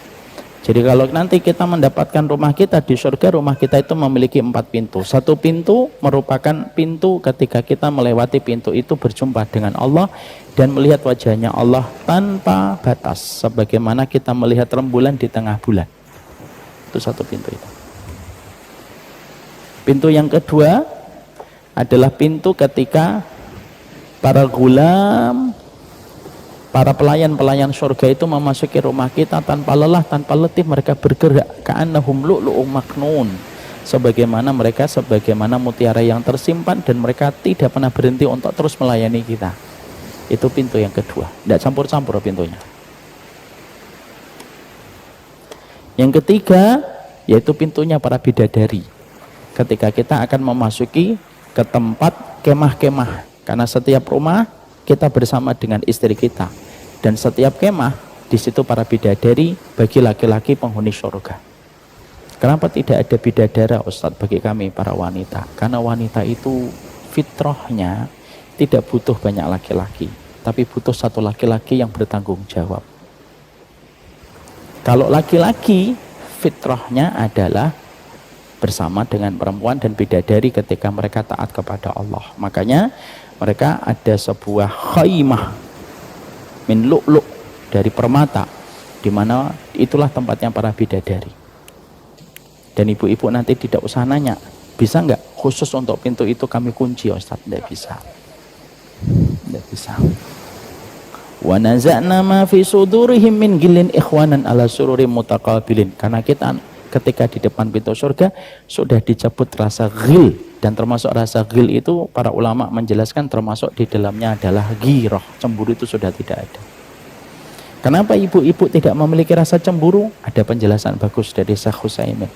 Jadi kalau nanti kita mendapatkan rumah kita di surga, rumah kita itu memiliki 4 pintu. Satu pintu merupakan pintu ketika kita melewati pintu itu berjumpa dengan Allah dan melihat wajahnya Allah tanpa batas, sebagaimana kita melihat rembulan di tengah bulan. Itu satu pintu itu. Pintu yang kedua adalah pintu ketika para gulam, para pelayan-pelayan surga itu memasuki rumah kita tanpa lelah, tanpa letih. Mereka bergerak ka'annahum lu'lu'um maknun, sebagaimana mutiara yang tersimpan, dan mereka tidak pernah berhenti untuk terus melayani kita. Itu pintu yang kedua, tidak campur-campur pintunya. Yang ketiga yaitu pintunya para bidadari. Ketika kita akan memasuki ke tempat kemah-kemah, karena setiap rumah kita bersama dengan istri kita, dan setiap kemah di situ para bidadari bagi laki-laki penghuni surga. Kenapa tidak ada bidadara, Ustadz, bagi kami para wanita? Karena wanita itu fitrahnya tidak butuh banyak laki-laki, tapi butuh satu laki-laki yang bertanggung jawab. Kalau laki-laki fitrahnya adalah bersama dengan perempuan dan bidadari ketika mereka taat kepada Allah. Makanya mereka ada sebuah khaimah min lu'lu' dari permata, di mana itulah tempatnya para bidadari. Dan ibu-ibu nanti tidak usah nanya, bisa nggak khusus untuk pintu itu kami kunci, Ustaz? Tidak bisa. Tidak bisa. Wa naza'na ma fi sudurihim min gillin ikhwanan ala sururim mutaqabilin. Karena kita ketika di depan pintu surga sudah dicabut rasa ghil, dan termasuk rasa ghil itu para ulama menjelaskan termasuk di dalamnya adalah ghirah, cemburu itu sudah tidak ada. Kenapa ibu-ibu tidak memiliki rasa cemburu? Ada penjelasan bagus dari Syekh Utsaimin.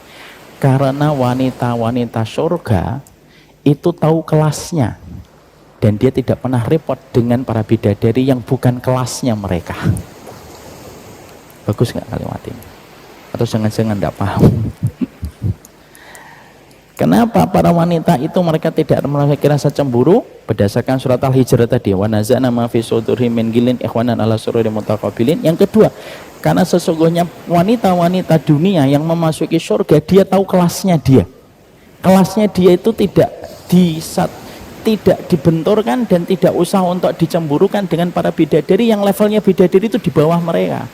Karena wanita-wanita surga itu tahu kelasnya, dan dia tidak pernah repot dengan para bidadari yang bukan kelasnya mereka. Bagus nggak kalimat ini? Atau jangan-jangan tidak paham? Kenapa para wanita itu mereka tidak memiliki rasa cemburu? Berdasarkan surat Al-Hijr tadi, wa naza'na ma fi sudurihim min ghillin ikhwanan ala sururin mutaqabilin. Yang kedua, karena sesungguhnya wanita-wanita dunia yang memasuki surga, dia tahu kelasnya dia. Kelasnya dia itu tidak dibenturkan dan tidak usah untuk dicemburukan dengan para bidadari yang levelnya bidadari itu di bawah mereka.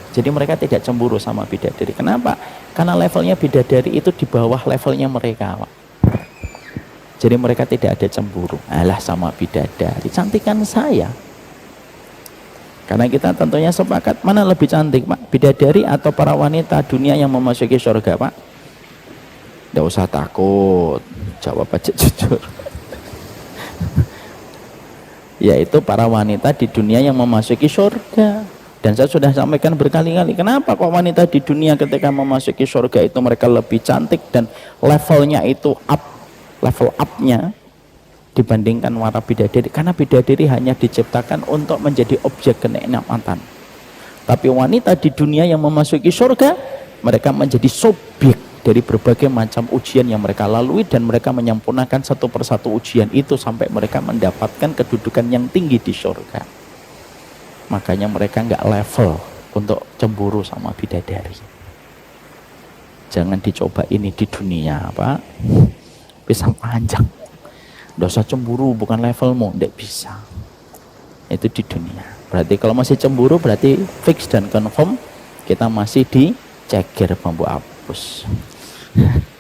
Jadi mereka tidak cemburu sama bidadari. Kenapa? Karena levelnya bidadari itu di bawah levelnya mereka, Pak. Jadi mereka tidak ada cemburu. Alah, sama bidadari, cantikan saya. Karena kita tentunya sepakat, mana lebih cantik, Pak? Bidadari atau para wanita dunia yang memasuki surga, Pak? Tidak usah takut, jawab aja jujur. Yaitu para wanita di dunia yang memasuki surga. Dan saya sudah sampaikan berkali-kali, kenapa kok wanita di dunia ketika memasuki surga itu mereka lebih cantik dan levelnya itu level up-nya dibandingkan para bidadari. Karena bidadari hanya diciptakan untuk menjadi objek kenikmatan. Tapi wanita di dunia yang memasuki surga, mereka menjadi subjek dari berbagai macam ujian yang mereka lalui, dan mereka menyempurnakan satu persatu ujian itu sampai mereka mendapatkan kedudukan yang tinggi di surga. Makanya mereka nggak level untuk cemburu sama bidadari. Jangan dicoba ini di dunia, Pak. Bisa panjang. Dosa cemburu bukan levelmu, tidak bisa. Itu di dunia. Berarti kalau masih cemburu berarti fix dan confirm kita masih di ceger bambu apus.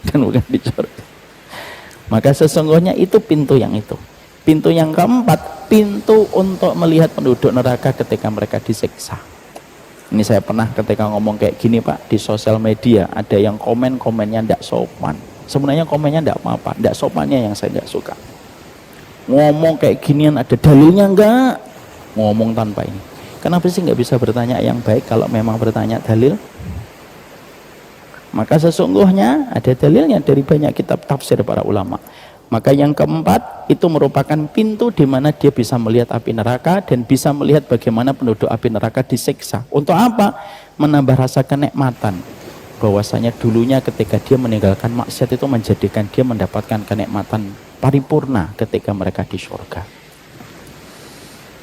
Dan bukan di surga. Maka sesungguhnya itu pintu yang itu. Pintu yang keempat, pintu untuk melihat penduduk neraka ketika mereka disiksa. Ini saya pernah ketika ngomong kayak gini, Pak, di sosial media ada yang komennya tidak sopan. Sebenarnya komennya tidak apa-apa, tidak sopannya yang saya tidak suka. Ngomong kayak ginian ada dalilnya enggak? Ngomong tanpa ini. Kenapa sih nggak bisa bertanya yang baik kalau memang bertanya dalil? Maka sesungguhnya ada dalilnya dari banyak kitab tafsir para ulama. Maka yang keempat itu merupakan pintu di mana dia bisa melihat api neraka dan bisa melihat bagaimana penduduk api neraka disiksa. Untuk apa? Menambah rasa kenikmatan. Bahwasanya dulunya ketika dia meninggalkan maksiat itu menjadikan dia mendapatkan kenikmatan paripurna ketika mereka di surga.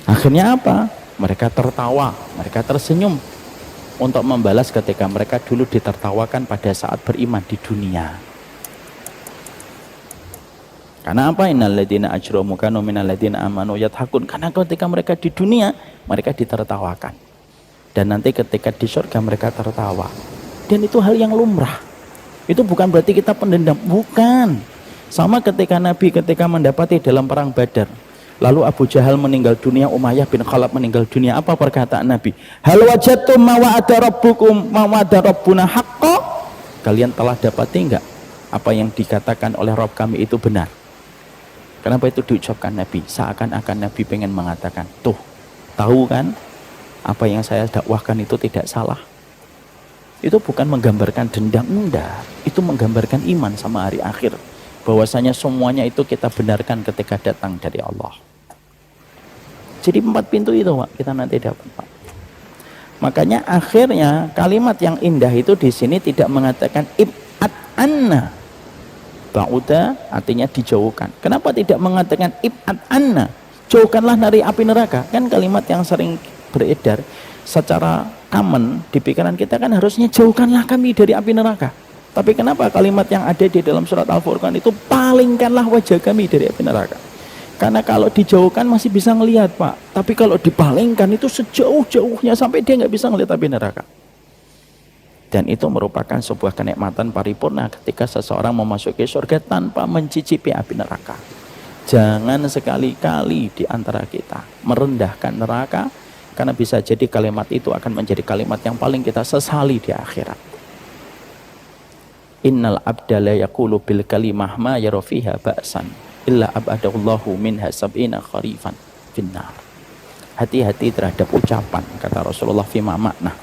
Akhirnya apa? Mereka tertawa, mereka tersenyum untuk membalas ketika mereka dulu ditertawakan pada saat beriman di dunia. Karena apa? Innal ladzina ajramu kanu minal ladzina amanu yadhakun. Karena ketika mereka di dunia, mereka ditertawakan. Dan nanti ketika di surga mereka tertawa. Dan itu hal yang lumrah. Itu bukan berarti kita pendendam, bukan. Sama ketika Nabi ketika mendapati dalam perang Badar. Lalu Abu Jahal meninggal dunia, Umayyah bin Khalaf meninggal dunia. Apa perkataan Nabi? Hal wajadtum ma wa'ada rabbukum ma wa'ada rabbuna haqqo? Kalian telah dapati enggak apa yang dikatakan oleh Rabb kami itu benar? Kenapa itu diucapkan Nabi? Seakan-akan Nabi pengen mengatakan, tuh, tahu kan apa yang saya dakwahkan itu tidak salah. Itu bukan menggambarkan dendam, enggak. Itu menggambarkan iman sama hari akhir. Bahwasanya semuanya itu kita benarkan ketika datang dari Allah. Jadi 4 pintu itu Pak, kita nanti dapat Pak. Makanya akhirnya kalimat yang indah itu di sini tidak mengatakan ib'at anna. Ba'uda artinya dijauhkan. Kenapa tidak mengatakan ib'at anna? Jauhkanlah dari api neraka. Kan kalimat yang sering beredar secara common di pikiran kita kan harusnya jauhkanlah kami dari api neraka. Tapi kenapa kalimat yang ada di dalam surat Al-Furqan itu palingkanlah wajah kami dari api neraka? Karena kalau dijauhkan masih bisa ngelihat Pak. Tapi kalau dipalingkan itu sejauh-jauhnya sampai dia nggak bisa ngelihat api neraka. Dan itu merupakan sebuah kenikmatan paripurna ketika seseorang memasuki surga tanpa mencicipi api neraka. Jangan sekali-kali di antara kita merendahkan neraka, karena bisa jadi kalimat itu akan menjadi kalimat yang paling kita sesali di akhirat. Innal abda la yaqulu bil kalimah ma yara fiha ba'san illa abadallahu minha sab'ina kharifan finnar. Hati-hati terhadap ucapan, kata Rasulullah fima makna.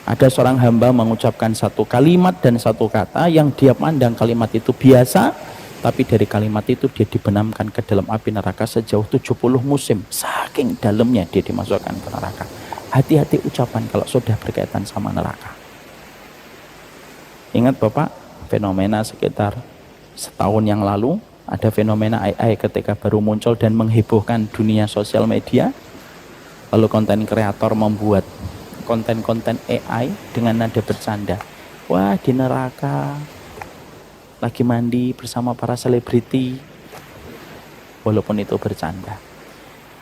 Ada seorang hamba mengucapkan satu kalimat dan satu kata yang dia pandang kalimat itu biasa, tapi dari kalimat itu dia dibenamkan ke dalam api neraka sejauh 70 musim. Saking dalamnya dia dimasukkan ke neraka. Hati-hati ucapan kalau sudah berkaitan sama neraka. Ingat Bapak, fenomena sekitar setahun yang lalu, ada fenomena AI ketika baru muncul dan menghebohkan dunia sosial media. Lalu konten kreator membuat konten-konten AI dengan nada bercanda. Wah, di neraka lagi mandi bersama para selebriti. Walaupun itu bercanda,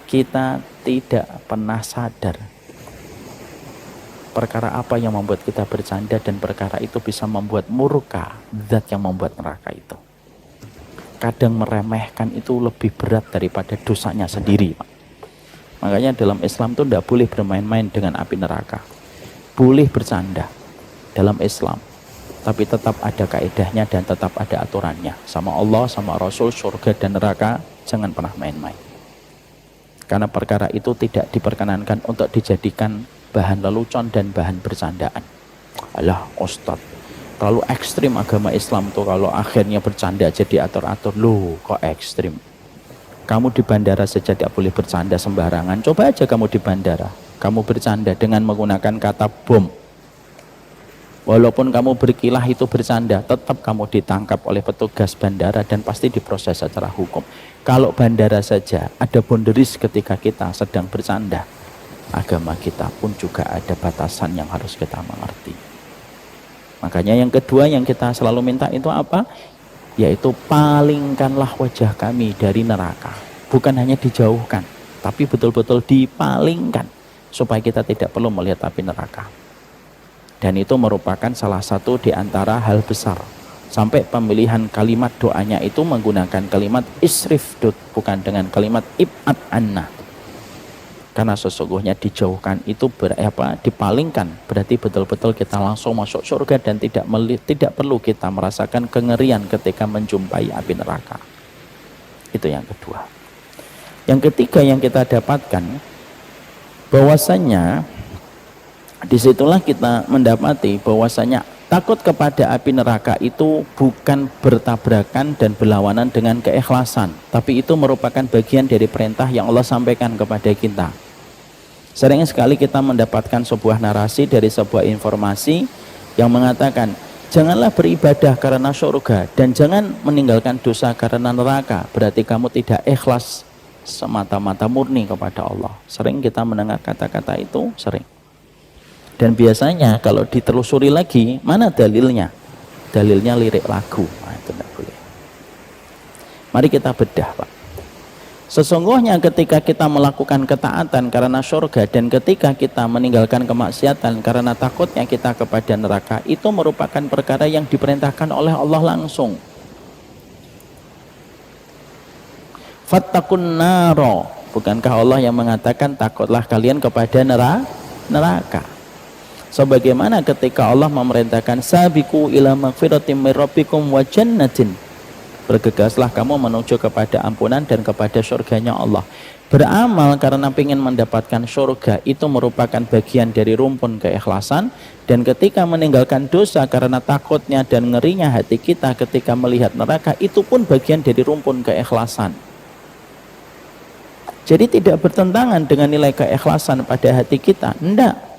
kita tidak pernah sadar perkara apa yang membuat kita bercanda, dan perkara itu bisa membuat murka zat yang membuat neraka itu. Kadang meremehkan itu lebih berat daripada dosanya sendiri Pak. Makanya dalam Islam itu tidak boleh bermain-main dengan api neraka. Boleh bercanda dalam Islam, tapi tetap ada kaedahnya dan tetap ada aturannya. Sama Allah, sama Rasul, surga dan neraka jangan pernah main-main. Karena perkara itu tidak diperkenankan untuk dijadikan bahan lelucon dan bahan bercandaan. Alah Ustadz, terlalu ekstrim agama Islam tuh kalau akhirnya bercanda jadi atur-atur. Loh kok ekstrim? Kamu di bandara saja tidak boleh bercanda sembarangan. Coba aja kamu di bandara, kamu bercanda dengan menggunakan kata bom. Walaupun kamu berkilah itu bercanda, tetap kamu ditangkap oleh petugas bandara dan pasti diproses secara hukum. Kalau bandara saja ada boundaries ketika kita sedang bercanda, agama kita pun juga ada batasan yang harus kita mengerti. Makanya yang kedua yang kita selalu minta itu apa? Yaitu palingkanlah wajah kami dari neraka. Bukan hanya dijauhkan, tapi betul-betul dipalingkan supaya kita tidak perlu melihat api neraka. Dan itu merupakan salah satu di antara hal besar. Sampai pemilihan kalimat doanya itu menggunakan kalimat isrif dud, bukan dengan kalimat ib'at anna. Karena sesungguhnya dijauhkan itu dipalingkan, berarti betul-betul kita langsung masuk surga dan tidak perlu kita merasakan kengerian ketika menjumpai api neraka. Itu yang kedua. Yang ketiga yang kita dapatkan, bahwasanya disitulah kita mendapati bahwasanya takut kepada api neraka itu bukan bertabrakan dan berlawanan dengan keikhlasan, tapi itu merupakan bagian dari perintah yang Allah sampaikan kepada kita. Sering sekali kita mendapatkan sebuah narasi dari sebuah informasi yang mengatakan, janganlah beribadah karena surga dan jangan meninggalkan dosa karena neraka, berarti kamu tidak ikhlas semata-mata murni kepada Allah. Sering kita mendengar kata-kata itu, sering. Dan biasanya kalau ditelusuri lagi, mana dalilnya? Dalilnya lirik lagu. Nah, itu tidak boleh. Mari kita bedah, Pak. Sesungguhnya ketika kita melakukan ketaatan karena surga dan ketika kita meninggalkan kemaksiatan karena takutnya kita kepada neraka, itu merupakan perkara yang diperintahkan oleh Allah langsung. Fattaqun naro. Bukankah Allah yang mengatakan takutlah kalian kepada neraka? Sebagaimana ketika Allah memerintahkan sabiqu ila magfiratin min rabbikum wa jannatin, bergegaslah kamu menuju kepada ampunan dan kepada surganya Allah. Beramal karena ingin mendapatkan surga itu merupakan bagian dari rumpun keikhlasan, dan ketika meninggalkan dosa karena takutnya dan ngerinya hati kita ketika melihat neraka, itu pun bagian dari rumpun keikhlasan. Jadi tidak bertentangan dengan nilai keikhlasan pada hati kita, enggak.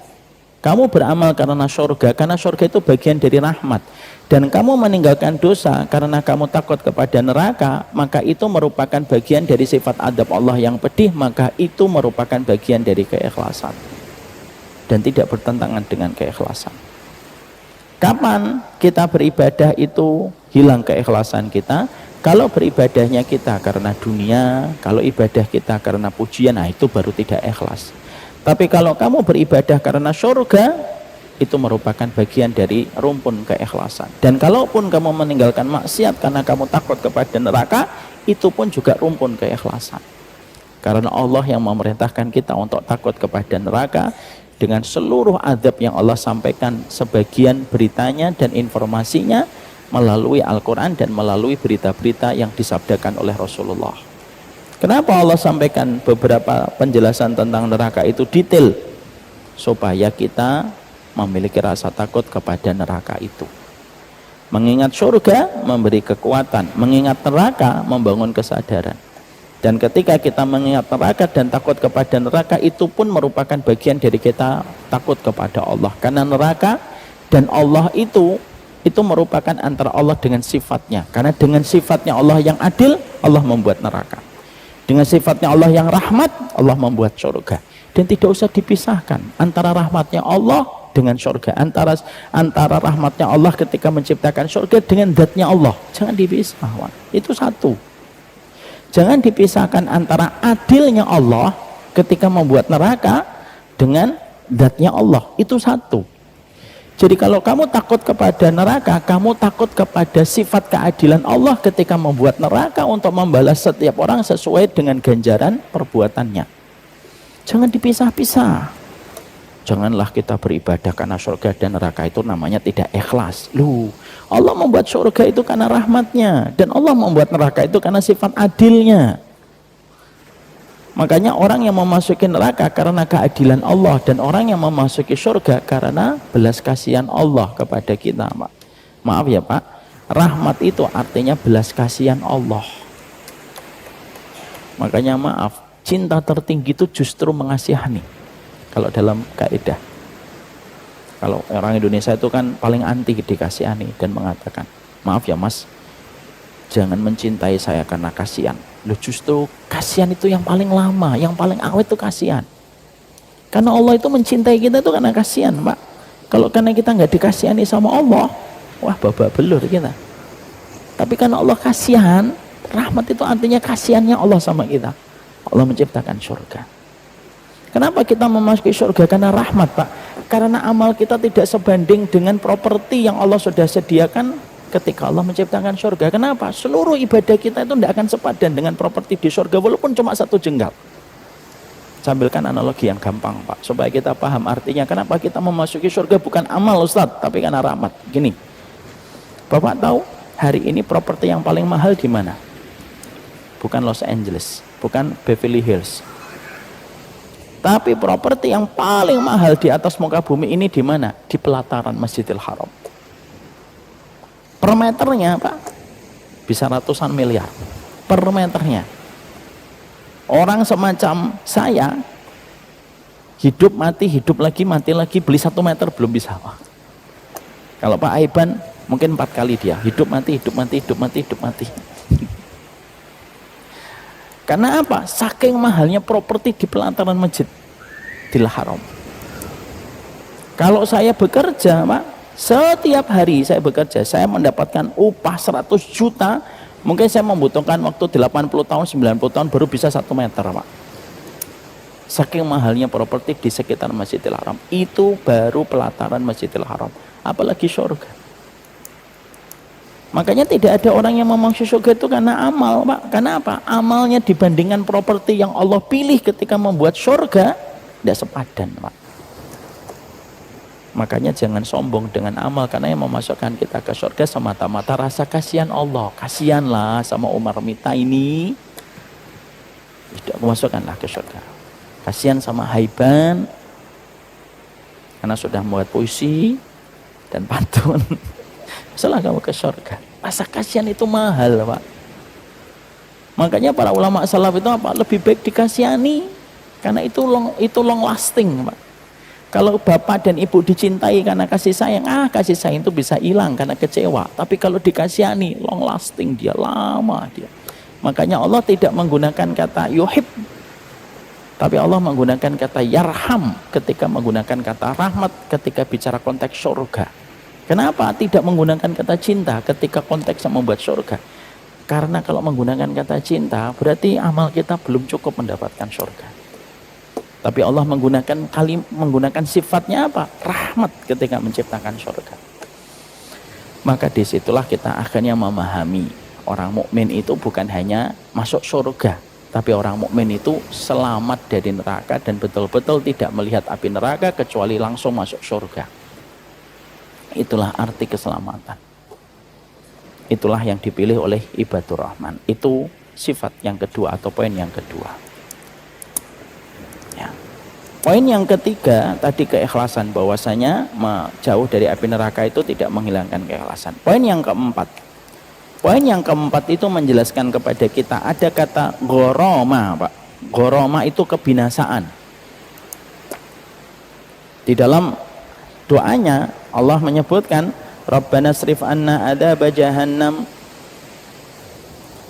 Kamu beramal karena surga itu bagian dari rahmat. Dan kamu meninggalkan dosa karena kamu takut kepada neraka, maka itu merupakan bagian dari sifat adab Allah yang pedih, maka itu merupakan bagian dari keikhlasan. Dan tidak bertentangan dengan keikhlasan. Kapan kita beribadah itu hilang keikhlasan kita? Kalau beribadahnya kita karena dunia, kalau ibadah kita karena pujian, nah itu baru tidak ikhlas. Tapi kalau kamu beribadah karena surga, itu merupakan bagian dari rumpun keikhlasan. Dan kalaupun kamu meninggalkan maksiat karena kamu takut kepada neraka, itu pun juga rumpun keikhlasan. Karena Allah yang memerintahkan kita untuk takut kepada neraka dengan seluruh azab yang Allah sampaikan, sebagian beritanya dan informasinya melalui Al-Quran dan melalui berita-berita yang disabdakan oleh Rasulullah. Kenapa Allah sampaikan beberapa penjelasan tentang neraka itu detail? Supaya kita memiliki rasa takut kepada neraka itu. Mengingat surga memberi kekuatan, mengingat neraka membangun kesadaran. Dan ketika kita mengingat neraka dan takut kepada neraka, itu pun merupakan bagian dari kita takut kepada Allah. Karena neraka dan Allah itu merupakan antara Allah dengan sifatnya. Karena dengan sifatnya Allah yang adil, Allah membuat neraka. Dengan sifatnya Allah yang rahmat, Allah membuat surga. Dan tidak usah dipisahkan antara rahmatnya Allah dengan surga, antara rahmatnya Allah ketika menciptakan surga dengan zatnya Allah. Jangan dipisah, itu satu. Jangan dipisahkan antara adilnya Allah ketika membuat neraka dengan zatnya Allah. Itu satu. Jadi kalau kamu takut kepada neraka, kamu takut kepada sifat keadilan Allah ketika membuat neraka untuk membalas setiap orang sesuai dengan ganjaran perbuatannya. Jangan dipisah-pisah. Janganlah kita beribadah karena surga dan neraka, itu namanya tidak ikhlas. Loh, Allah membuat surga itu karena rahmatnya, dan Allah membuat neraka itu karena sifat adilnya. Makanya orang yang memasuki neraka karena keadilan Allah, dan orang yang memasuki surga karena belas kasihan Allah kepada kita, Pak. Maaf ya Pak, rahmat itu artinya belas kasihan Allah. Makanya maaf, cinta tertinggi itu justru mengasihani. Kalau dalam kaidah, kalau orang Indonesia itu kan paling anti dikasihani dan mengatakan, maaf ya Mas, jangan mencintai saya karena kasihan. Loh, justru kasihan itu yang paling lama, yang paling awet itu kasihan. Karena Allah itu mencintai kita itu karena kasihan, Pak. Kalau karena kita nggak dikasihani sama Allah, wah babak belur kita. Tapi karena Allah kasihan, rahmat itu artinya kasihannya Allah sama kita. Allah menciptakan surga. Kenapa kita memasuki surga? Karena rahmat, Pak. Karena amal kita tidak sebanding dengan properti yang Allah sudah sediakan ketika Allah menciptakan surga. Kenapa? Seluruh ibadah kita itu tidak akan sepadan dengan properti di surga, walaupun cuma satu jengkal. sambilkan analogi yang gampang Pak, supaya kita paham artinya kenapa kita memasuki surga bukan amal Ustadz, tapi karena rahmat. Gini, Bapak tahu hari ini properti yang paling mahal di mana? Bukan Los Angeles, bukan Beverly Hills, tapi properti yang paling mahal di atas muka bumi ini di mana? Di pelataran Masjidil Haram. Per meternya Pak bisa ratusan miliar per meternya. Orang semacam saya hidup mati lagi mati lagi beli 1 meter belum bisa. Kalau Pak Aiban mungkin 4 kali dia hidup mati. Karena apa? Saking mahalnya properti di pelataran Masjidil Haram. Kalau saya bekerja Pak, setiap hari saya bekerja, saya mendapatkan upah 100 juta. Mungkin saya membutuhkan waktu 80 tahun, 90 tahun baru bisa 1 meter Pak. Saking mahalnya properti di sekitar Masjidil Haram. Itu baru pelataran Masjidil Haram, apalagi surga. Makanya tidak ada orang yang memasuki surga itu karena amal Pak. Karena apa? Amalnya dibandingkan properti yang Allah pilih ketika membuat surga tidak sepadan Pak. Makanya jangan sombong dengan amal, karena yang memasukkan kita ke surga semata-mata rasa kasihan Allah. Kasihanlah sama Umar Mita ini, tidak memasukkanlah ke surga. Kasihan sama Haiban karena sudah membuat puisi dan pantun. Salah kamu ke surga. Rasa kasihan itu mahal Pak. Makanya para ulama salaf itu apa? Lebih baik dikasihani, karena itu long lasting Pak. Kalau bapak dan ibu dicintai karena kasih sayang, kasih sayang itu bisa hilang karena kecewa. Tapi kalau dikasihani, long lasting, dia lama dia. Makanya Allah tidak menggunakan kata yuhib, tapi Allah menggunakan kata yarham ketika menggunakan kata rahmat ketika bicara konteks surga. Kenapa tidak menggunakan kata cinta ketika konteksnya membuat surga? Karena kalau menggunakan kata cinta berarti amal kita belum cukup mendapatkan surga. Tapi Allah menggunakan sifatnya apa? Rahmat ketika menciptakan surga. Maka disitulah kita akhirnya memahami orang mukmin itu bukan hanya masuk surga, tapi orang mukmin itu selamat dari neraka dan betul-betul tidak melihat api neraka kecuali langsung masuk surga. Itulah arti keselamatan. Itulah yang dipilih oleh ibadur rahman. Itu sifat yang kedua atau poin yang kedua. Poin yang ketiga tadi keikhlasan, bahwasanya jauh dari api neraka itu tidak menghilangkan keikhlasan. Poin yang keempat itu menjelaskan kepada kita ada kata goroma Pak. Goroma itu kebinasaan. Di dalam doanya Allah menyebutkan Rabbana srif anna adzab jahannam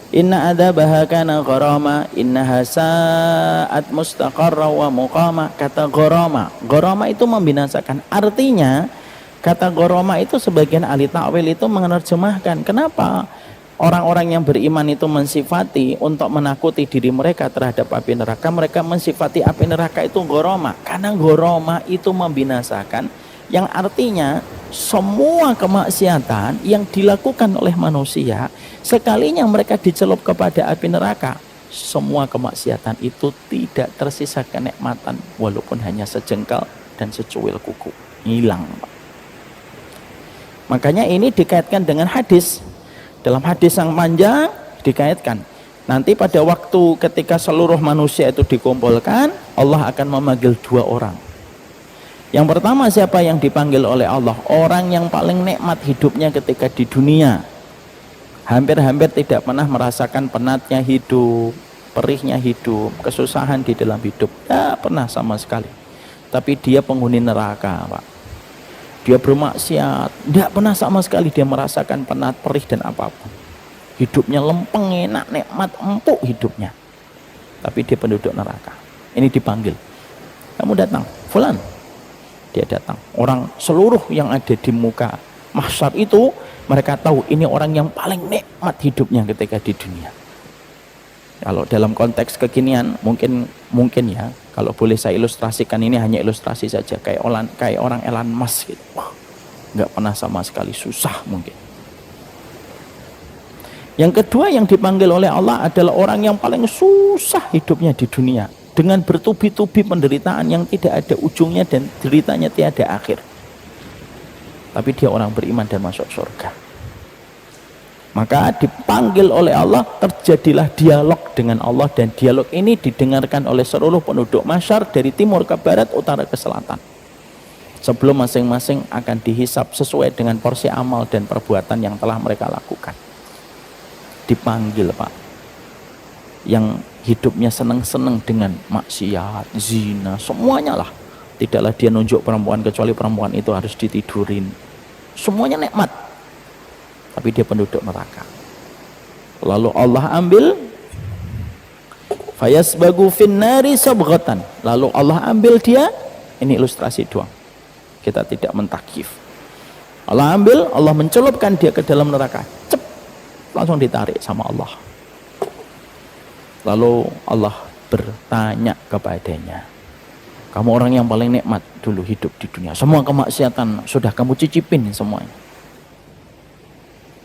inna adzabaha kana gharama innaha sa'at mustaqarra wa muqama. Kata gharama itu membinasakan. Artinya kata gharama itu sebagian ahli takwil itu menerjemahkan kenapa orang-orang yang beriman itu mensifati untuk menakuti diri mereka terhadap api neraka, mereka mensifati api neraka itu gharama, karena gharama itu membinasakan, yang artinya semua kemaksiatan yang dilakukan oleh manusia sekalinya mereka dicelup kepada api neraka, semua kemaksiatan itu tidak tersisa kenikmatan walaupun hanya sejengkal dan secuil kuku, hilang Pak. Makanya ini dikaitkan dengan hadis. Dalam hadis yang panjang dikaitkan nanti pada waktu ketika seluruh manusia itu dikumpulkan, Allah akan memanggil 2 orang. Yang pertama siapa yang dipanggil oleh Allah? Orang yang paling nikmat hidupnya ketika di dunia, hampir-hampir tidak pernah merasakan penatnya hidup, perihnya hidup, kesusahan di dalam hidup, tidak pernah sama sekali. Tapi dia penghuni neraka Pak, dia bermaksiat, tidak pernah sama sekali dia merasakan penat, perih dan apapun. Hidupnya lempeng, enak, nikmat, empuk hidupnya, tapi dia penduduk neraka. Ini dipanggil, kamu datang, fulan. Dia datang. Orang seluruh yang ada di muka mahsyar itu, mereka tahu ini orang yang paling nikmat hidupnya ketika di dunia. Kalau dalam konteks kekinian mungkin ya, kalau boleh saya ilustrasikan, ini hanya ilustrasi saja, kayak orang Elon Musk gitu. Wah, nggak pernah sama sekali, susah mungkin. Yang kedua yang dipanggil oleh Allah adalah orang yang paling susah hidupnya di dunia. dengan bertubi-tubi penderitaan yang tidak ada ujungnya dan deritanya tiada akhir. Tapi dia orang beriman dan masuk surga. Maka dipanggil oleh Allah, terjadilah dialog dengan Allah, dan dialog ini didengarkan oleh seluruh penduduk mahsyar dari timur ke barat, utara ke selatan. Sebelum masing-masing akan dihisap sesuai dengan porsi amal dan perbuatan yang telah mereka lakukan. Dipanggil, Pak. Yang hidupnya senang-senang dengan maksiat, zina, semuanya lah. Tidaklah dia nunjuk perempuan kecuali perempuan itu harus ditidurin. Semuanya nikmat. Tapi dia penduduk neraka. Lalu Allah ambil fayasbagu finnari sabghatan. Lalu Allah ambil dia, ini ilustrasi doang. Kita tidak mentakif. Allah ambil, Allah mencelupkan dia ke dalam neraka. Cep, langsung ditarik sama Allah. Lalu Allah bertanya kepadanya, kamu orang yang paling nikmat dulu hidup di dunia. Semua kemaksiatan sudah kamu cicipin semuanya.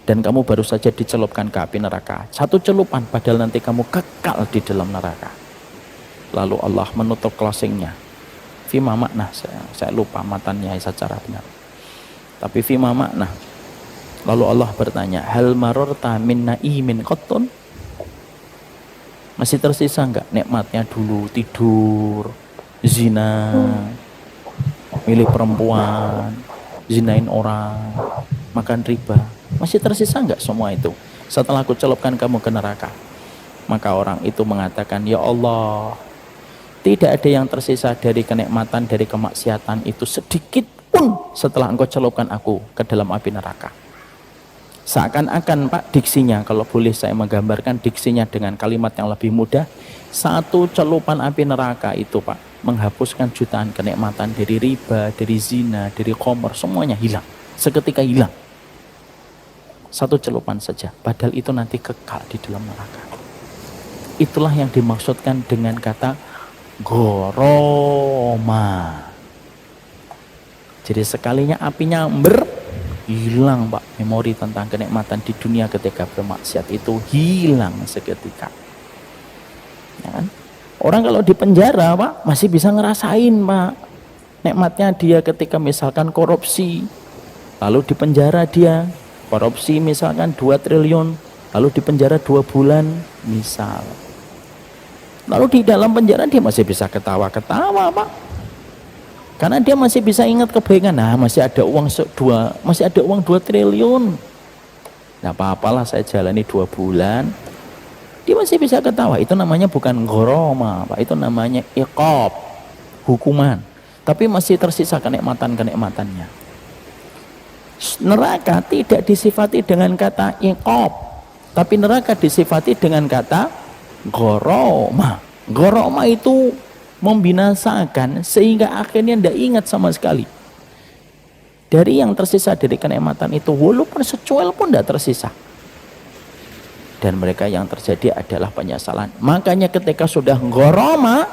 Dan kamu baru saja dicelupkan ke api neraka. Satu celupan, padahal nanti kamu kekal di dalam neraka. Lalu Allah menutup closingnya. Fima makna, saya lupa matannya secara benar. Tapi fima makna. Lalu Allah bertanya, hal marorta min na'imin qattun? Masih tersisa enggak nikmatnya dulu, tidur, zina, milih perempuan, zinain orang, makan riba? Masih tersisa enggak semua itu setelah aku celupkan kamu ke neraka? Maka orang itu mengatakan, ya Allah, tidak ada yang tersisa dari kenikmatan, dari kemaksiatan itu sedikit pun setelah engkau celupkan aku ke dalam api neraka. Seakan-akan, Pak, diksinya, kalau boleh saya menggambarkan diksinya dengan kalimat yang lebih mudah, satu celupan api neraka itu, Pak, menghapuskan jutaan kenikmatan dari riba, dari zina, dari khamr, semuanya hilang, seketika hilang. Satu celupan saja, padahal itu nanti kekal di dalam neraka. Itulah yang dimaksudkan dengan kata goroma. Jadi sekalinya apinya hilang, Pak, memori tentang kenikmatan di dunia ketika bermaksiat itu hilang seketika. Ya kan? Orang kalau di penjara, Pak, masih bisa ngerasain, Pak, nikmatnya dia ketika misalkan korupsi, lalu di penjara dia korupsi misalkan 2 triliun, lalu di penjara 2 bulan misal. Lalu di dalam penjara dia masih bisa ketawa-ketawa, Pak, karena dia masih bisa ingat kebaikan. Nah, masih ada uang 2 triliun. Nah, apa-apalah saya jalani 2 bulan. Dia masih bisa ketawa. Itu namanya bukan goroma, Pak. Itu namanya iqab, hukuman. Tapi masih tersisa kenikmatan-kenikmatannya. Neraka tidak disifati dengan kata iqab, tapi neraka disifati dengan kata goroma. Goroma itu membinasakan sehingga akhirnya tidak ingat sama sekali. Dari yang tersisa dari kenikmatan itu, walaupun secuil pun tidak tersisa. Dan mereka yang terjadi adalah penyesalan. Makanya ketika sudah goroma,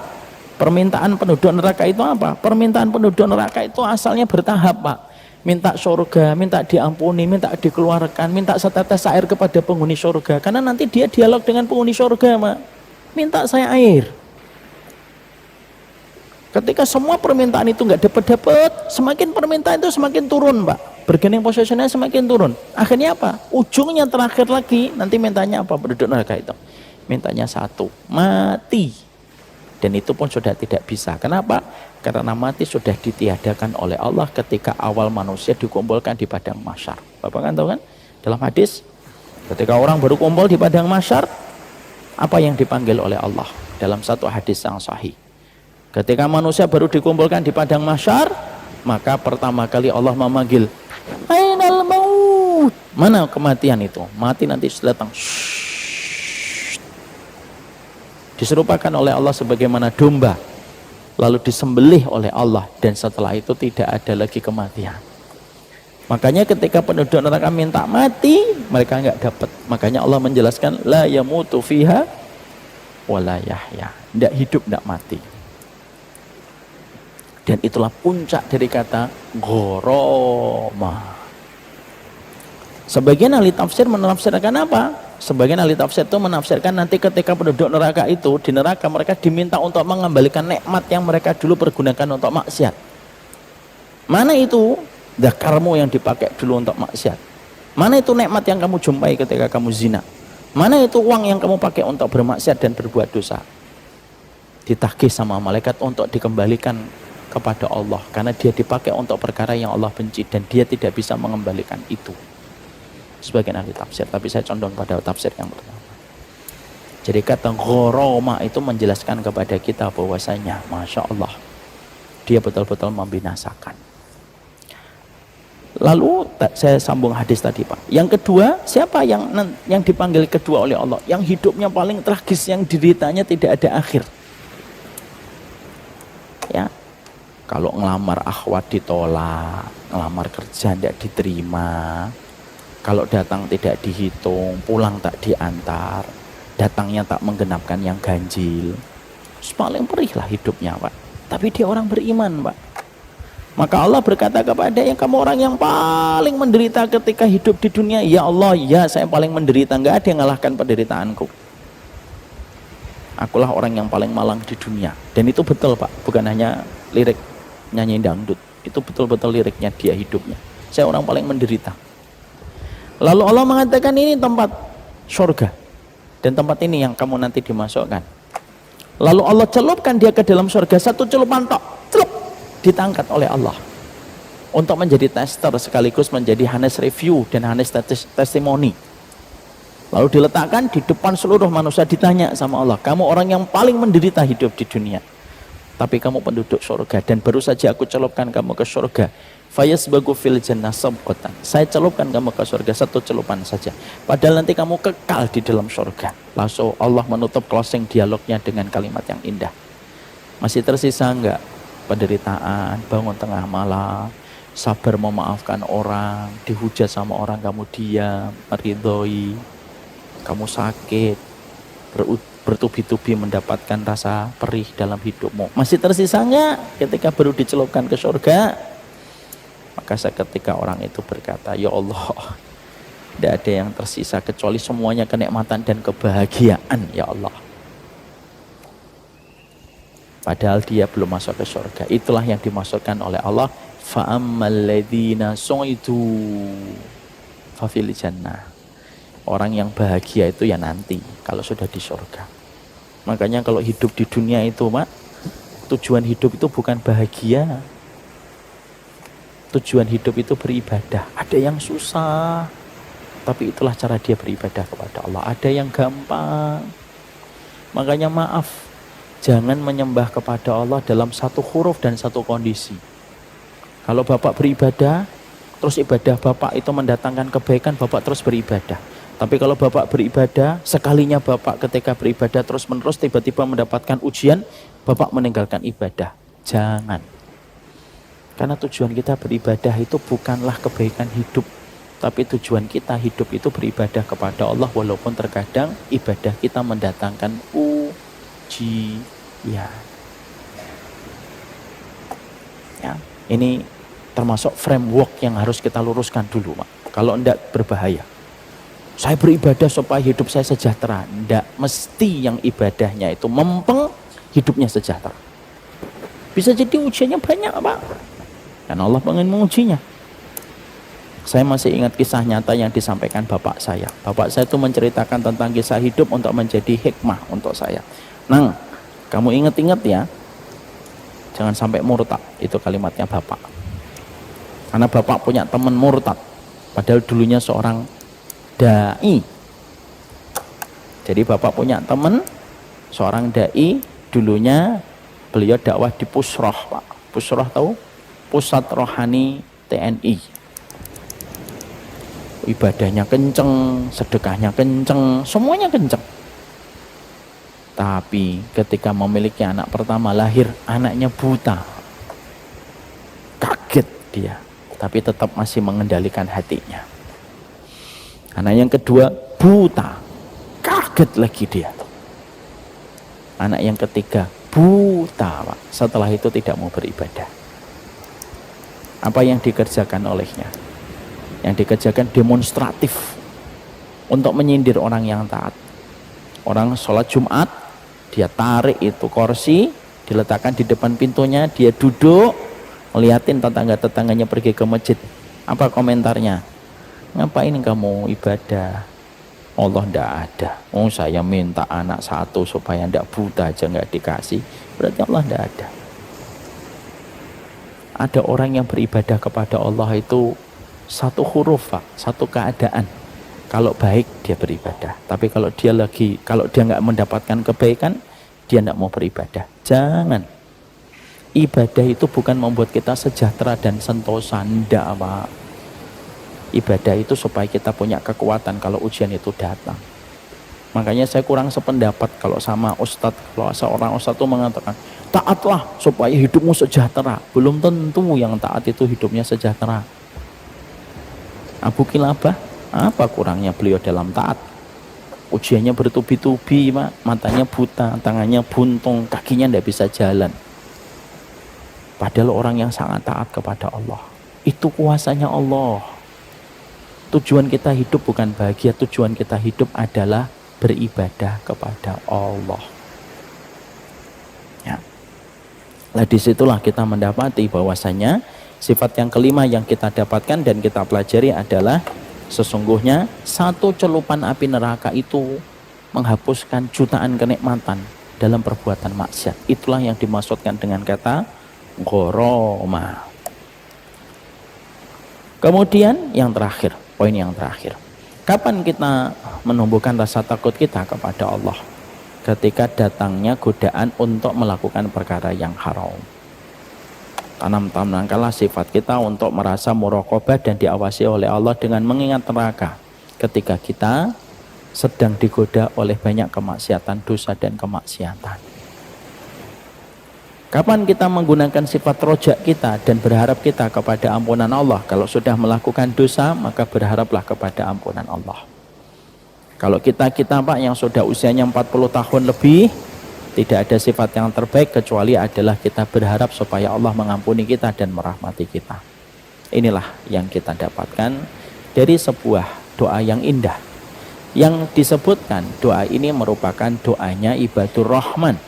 permintaan penduduk neraka itu apa? Permintaan penduduk neraka itu asalnya bertahap, Pak. Minta surga, minta diampuni, minta dikeluarkan, minta setetes air kepada penghuni surga. Karena nanti dia dialog dengan penghuni surga, Pak. Minta saya air. Ketika semua permintaan itu nggak dapat, semakin permintaan itu semakin turun, Pak. Bargaining positionnya semakin turun. Akhirnya apa? Ujungnya terakhir lagi, nanti mintanya apa penduduk neraka itu? Mintanya satu, mati. Dan itu pun sudah tidak bisa. Kenapa? Karena mati sudah ditiadakan oleh Allah ketika awal manusia dikumpulkan di padang mahsyar. Bapak kan tahu kan? Dalam hadis, ketika orang baru kumpul di padang mahsyar, apa yang dipanggil oleh Allah? Dalam satu hadis yang sahih, ketika manusia baru dikumpulkan di padang mahsyar, maka pertama kali Allah memanggil, ainal maut, mana kematian itu? Mati nanti sudah datang. Diserupakan oleh Allah sebagaimana domba, lalu disembelih oleh Allah, dan setelah itu tidak ada lagi kematian. Makanya ketika penduduk neraka minta mati, mereka nggak dapat. Makanya Allah menjelaskan, la yamutu fiha wala yahya, tidak hidup, tidak mati. Dan itulah puncak dari kata goroma. Sebagian ahli tafsir menafsirkan apa? Sebagian ahli tafsir itu menafsirkan nanti ketika penduduk neraka itu di neraka mereka diminta untuk mengembalikan nikmat yang mereka dulu pergunakan untuk maksiat. Mana itu zakarmu yang dipakai dulu untuk maksiat? Mana itu nikmat yang kamu jumpai ketika kamu zina? Mana itu uang yang kamu pakai untuk bermaksiat dan berbuat dosa? Ditagih sama malaikat untuk dikembalikan kepada Allah karena dia dipakai untuk perkara yang Allah benci dan dia tidak bisa mengembalikan itu. Sebagian ahli tafsir, tapi saya condong pada tafsir yang pertama. Jadi kata ghoroma itu menjelaskan kepada kita bahwasanya Masya Allah dia betul-betul membinasakan. Lalu saya sambung hadis tadi Pak. Yang kedua, siapa yang dipanggil kedua oleh Allah? Yang hidupnya paling tragis, yang deritanya tidak ada akhir. Ya, kalau ngelamar akhwat ditolak, ngelamar kerja tidak diterima, kalau datang tidak dihitung, pulang tak diantar, datangnya tak menggenapkan yang ganjil. Paling perih lah hidupnya Pak. Tapi dia orang beriman Pak. Maka Allah berkata kepada yang kamu orang yang paling menderita ketika hidup di dunia. Ya Allah, ya saya paling menderita. Enggak ada yang mengalahkan penderitaanku. Akulah orang yang paling malang di dunia. Dan itu betul Pak. Bukan hanya lirik nyanyi dangdut. Itu betul-betul liriknya dia hidupnya. Saya orang paling menderita. Lalu Allah mengatakan ini tempat surga. Dan tempat ini yang kamu nanti dimasukkan. Lalu Allah celupkan dia ke dalam surga. Satu celupan tok. Celup. Ditangkat oleh Allah. Untuk menjadi tester sekaligus menjadi hanes review dan hanes testimoni. Lalu diletakkan di depan seluruh manusia ditanya sama Allah. Kamu orang yang paling menderita hidup di dunia. Tapi kamu penduduk surga. Dan baru saja aku celupkan kamu ke surga. Fayasbagu fil jannah sabqatan. Saya celupkan kamu ke surga satu celupan saja. Padahal nanti kamu kekal di dalam surga. Langsung Allah menutup closing dialognya dengan kalimat yang indah. Masih tersisa enggak penderitaan, bangun tengah malam, sabar memaafkan orang, dihujat sama orang kamu diam, meridhoi, kamu sakit, bertubi-tubi mendapatkan rasa perih dalam hidupmu. Masih tersisa enggak ketika baru dicelupkan ke surga? Maka seketika orang itu berkata, ya Allah, tidak ada yang tersisa kecuali semuanya kenikmatan dan kebahagiaan ya Allah. Padahal dia belum masuk ke surga. Itulah yang dimasukkan oleh Allah. Fa'ammal ladzina su'idu fafil jannah. Orang yang bahagia itu ya nanti kalau sudah di surga. Makanya kalau hidup di dunia itu Pak, tujuan hidup itu bukan bahagia. Tujuan hidup itu beribadah. Ada yang susah, tapi itulah cara dia beribadah kepada Allah. Ada yang gampang. Makanya maaf, jangan menyembah kepada Allah dalam satu huruf dan satu kondisi. Kalau Bapak beribadah, terus ibadah Bapak itu mendatangkan kebaikan, Bapak terus beribadah. Tapi kalau Bapak beribadah, sekalinya Bapak ketika beribadah terus-menerus tiba-tiba mendapatkan ujian, Bapak meninggalkan ibadah. Jangan. Karena tujuan kita beribadah itu bukanlah kebaikan hidup. Tapi tujuan kita hidup itu beribadah kepada Allah. Walaupun terkadang ibadah kita mendatangkan ujian. Ya, ini termasuk framework yang harus kita luruskan dulu Pak. Kalau enggak berbahaya. Saya beribadah supaya hidup saya sejahtera. Enggak, mesti yang ibadahnya itu mempeng, hidupnya sejahtera. Bisa jadi ujiannya banyak Pak. Dan Allah ingin mengujinya. Saya masih ingat kisah nyata yang disampaikan bapak saya. Bapak saya itu menceritakan tentang kisah hidup untuk menjadi hikmah untuk saya. Nang, kamu ingat-ingat ya, jangan sampai murtad. Itu kalimatnya bapak. Karena bapak punya teman murtad. Padahal dulunya seorang da'i. Jadi bapak punya teman, seorang da'i. Dulunya beliau dakwah di Pusroh Pak. Pusroh tahu? Pusat Rohani TNI. Ibadahnya kenceng, sedekahnya kenceng, semuanya kenceng. Tapi ketika memiliki anak pertama lahir, anaknya buta. Kaget dia, tapi tetap masih mengendalikan hatinya. Anak yang kedua buta, kaget lagi dia. Anak yang ketiga buta Pak. Setelah itu tidak mau beribadah. Apa yang dikerjakan olehnya? Yang dikerjakan demonstratif. untuk menyindir orang yang taat. Orang sholat Jumat, dia tarik itu kursi, diletakkan di depan pintunya, dia duduk, ngeliatin tetangga-tetangganya pergi ke masjid. Apa komentarnya? Ngapain kamu ibadah? Allah ndak ada. Oh, saya minta anak satu supaya ndak buta aja nggak dikasih. Berarti Allah ndak ada. Ada orang yang beribadah kepada Allah itu satu huruf, Pak, satu keadaan. Kalau baik dia beribadah, tapi kalau dia nggak mendapatkan kebaikan, dia nggak mau beribadah. Jangan. Ibadah itu bukan membuat kita sejahtera dan sentosa, ndak, Pak. Ibadah itu supaya kita punya kekuatan kalau ujian itu datang. Makanya saya kurang sependapat kalau sama ustadz, kalau seorang ustadz itu mengatakan taatlah supaya hidupmu sejahtera. Belum tentu yang taat itu hidupnya sejahtera. Abu Kilabah, apa kurangnya beliau dalam taat? Ujiannya bertubi-tubi, matanya buta, tangannya buntung, kakinya tidak bisa jalan. Padahal orang yang sangat taat kepada Allah, itu kuasanya Allah. Tujuan kita hidup bukan bahagia, tujuan kita hidup adalah beribadah kepada Allah. Ya. Nah, disitulah kita mendapati bahwasanya sifat yang kelima yang kita dapatkan dan kita pelajari adalah sesungguhnya satu celupan api neraka itu menghapuskan jutaan kenikmatan dalam perbuatan maksiat. Itulah yang dimaksudkan dengan kata ghoroma. Kemudian yang terakhir, poin yang terakhir. Kapan kita menumbuhkan rasa takut kita kepada Allah? Ketika datangnya godaan untuk melakukan perkara yang haram. Tanamkanlah sifat kita untuk merasa muraqabah dan diawasi oleh Allah dengan mengingat neraka ketika kita sedang digoda oleh banyak kemaksiatan, dosa dan kemaksiatan. Kapan kita menggunakan sifat rojak kita dan berharap kita kepada ampunan Allah? Kalau sudah melakukan dosa, maka berharaplah kepada ampunan Allah. Kalau kita Pak yang sudah usianya 40 tahun lebih, tidak ada sifat yang terbaik kecuali adalah kita berharap supaya Allah mengampuni kita dan merahmati kita. Inilah yang kita dapatkan dari sebuah doa yang indah. Yang disebutkan doa ini merupakan doanya ibadur Rahman,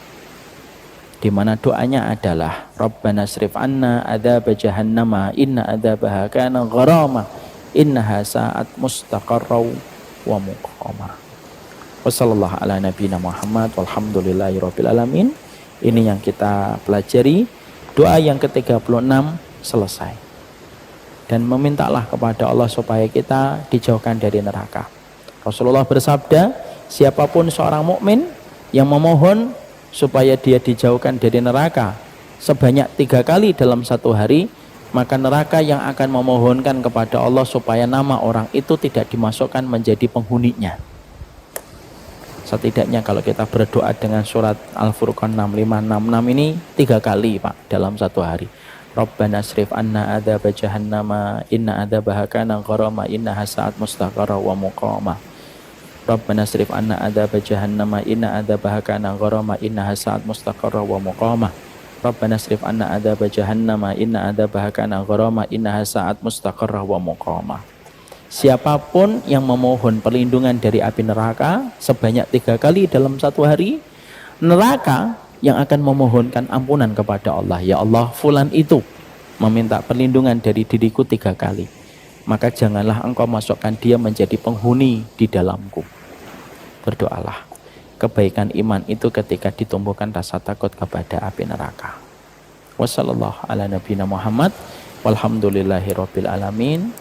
di mana doanya adalah Rabbana srif anna adzab jahannama inna adzabaha kana gharama innaha sa'at mustaqarra wa muqama. Wassallallahu ala nabiyina Muhammad walhamdulillahirabbil alamin. Ini yang kita pelajari. Doa yang ke-36 selesai. Dan memintalah kepada Allah supaya kita dijauhkan dari neraka. Rasulullah bersabda, siapapun seorang mukmin yang memohon supaya dia dijauhkan dari neraka sebanyak 3 kali dalam satu hari, maka neraka yang akan memohonkan kepada Allah supaya nama orang itu tidak dimasukkan menjadi penghuninya. Setidaknya kalau kita berdoa dengan surat Al-Furqan 6566 ini 3 kali, Pak, dalam satu hari. Rabbana srif anna adzab jahannama inna adzabaha kana gharama innaha sa'at mustaqarra wa muqama. Rabbana srif anna adzab jahannama inna adzabaha kana gharama innaha sa'at mustaqarra wa muqama. Rabbana srif anna adzab jahannama inna adzabaha kana gharama innaha sa'at mustaqarra wa muqama. Siapapun yang memohon perlindungan dari api neraka sebanyak 3 kali dalam satu hari, neraka yang akan memohonkan ampunan kepada Allah. Ya Allah, fulan itu meminta perlindungan dari diriku 3 kali. Maka janganlah engkau masukkan dia menjadi penghuni di dalamku. Berdoalah. Kebaikan iman itu ketika ditumbuhkan rasa takut kepada api neraka. Wassallallahu ala nabiyina Muhammad walhamdulillahirabbil alamin.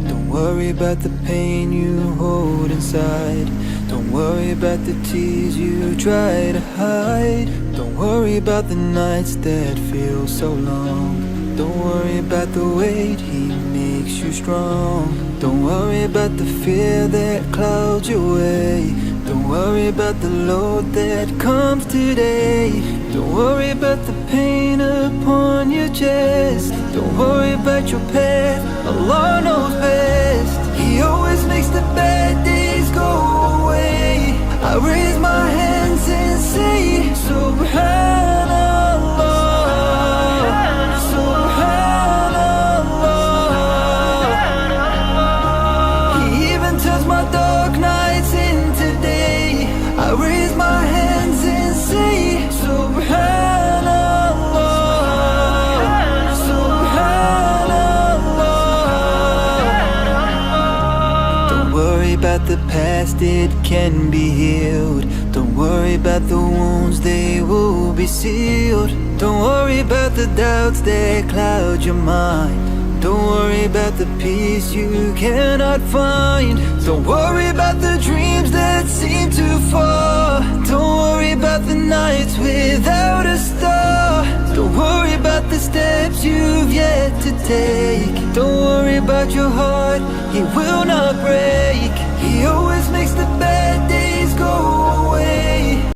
Don't worry about the pain you hold inside. Don't worry about the tears you try to hide. Don't worry about the nights that feel so long. Don't worry about the weight he makes you strong. Don't worry about the fear that clouds your way. Don't worry about the load that comes today. Don't worry about the pain upon your chest. Don't worry about your path, Allah knows best. He always makes the bad days go away. I raise my hands and say Subhanallah, Subhanallah. He even turns about the past, it can be healed. Don't worry about the wounds, they will be sealed. Don't worry about the doubts that cloud your mind. Don't worry about the peace you cannot find. Don't worry about the dreams that seem too far. Don't worry about the nights without a star. Don't worry about the steps you've yet to take. Don't worry about your heart, it will not break.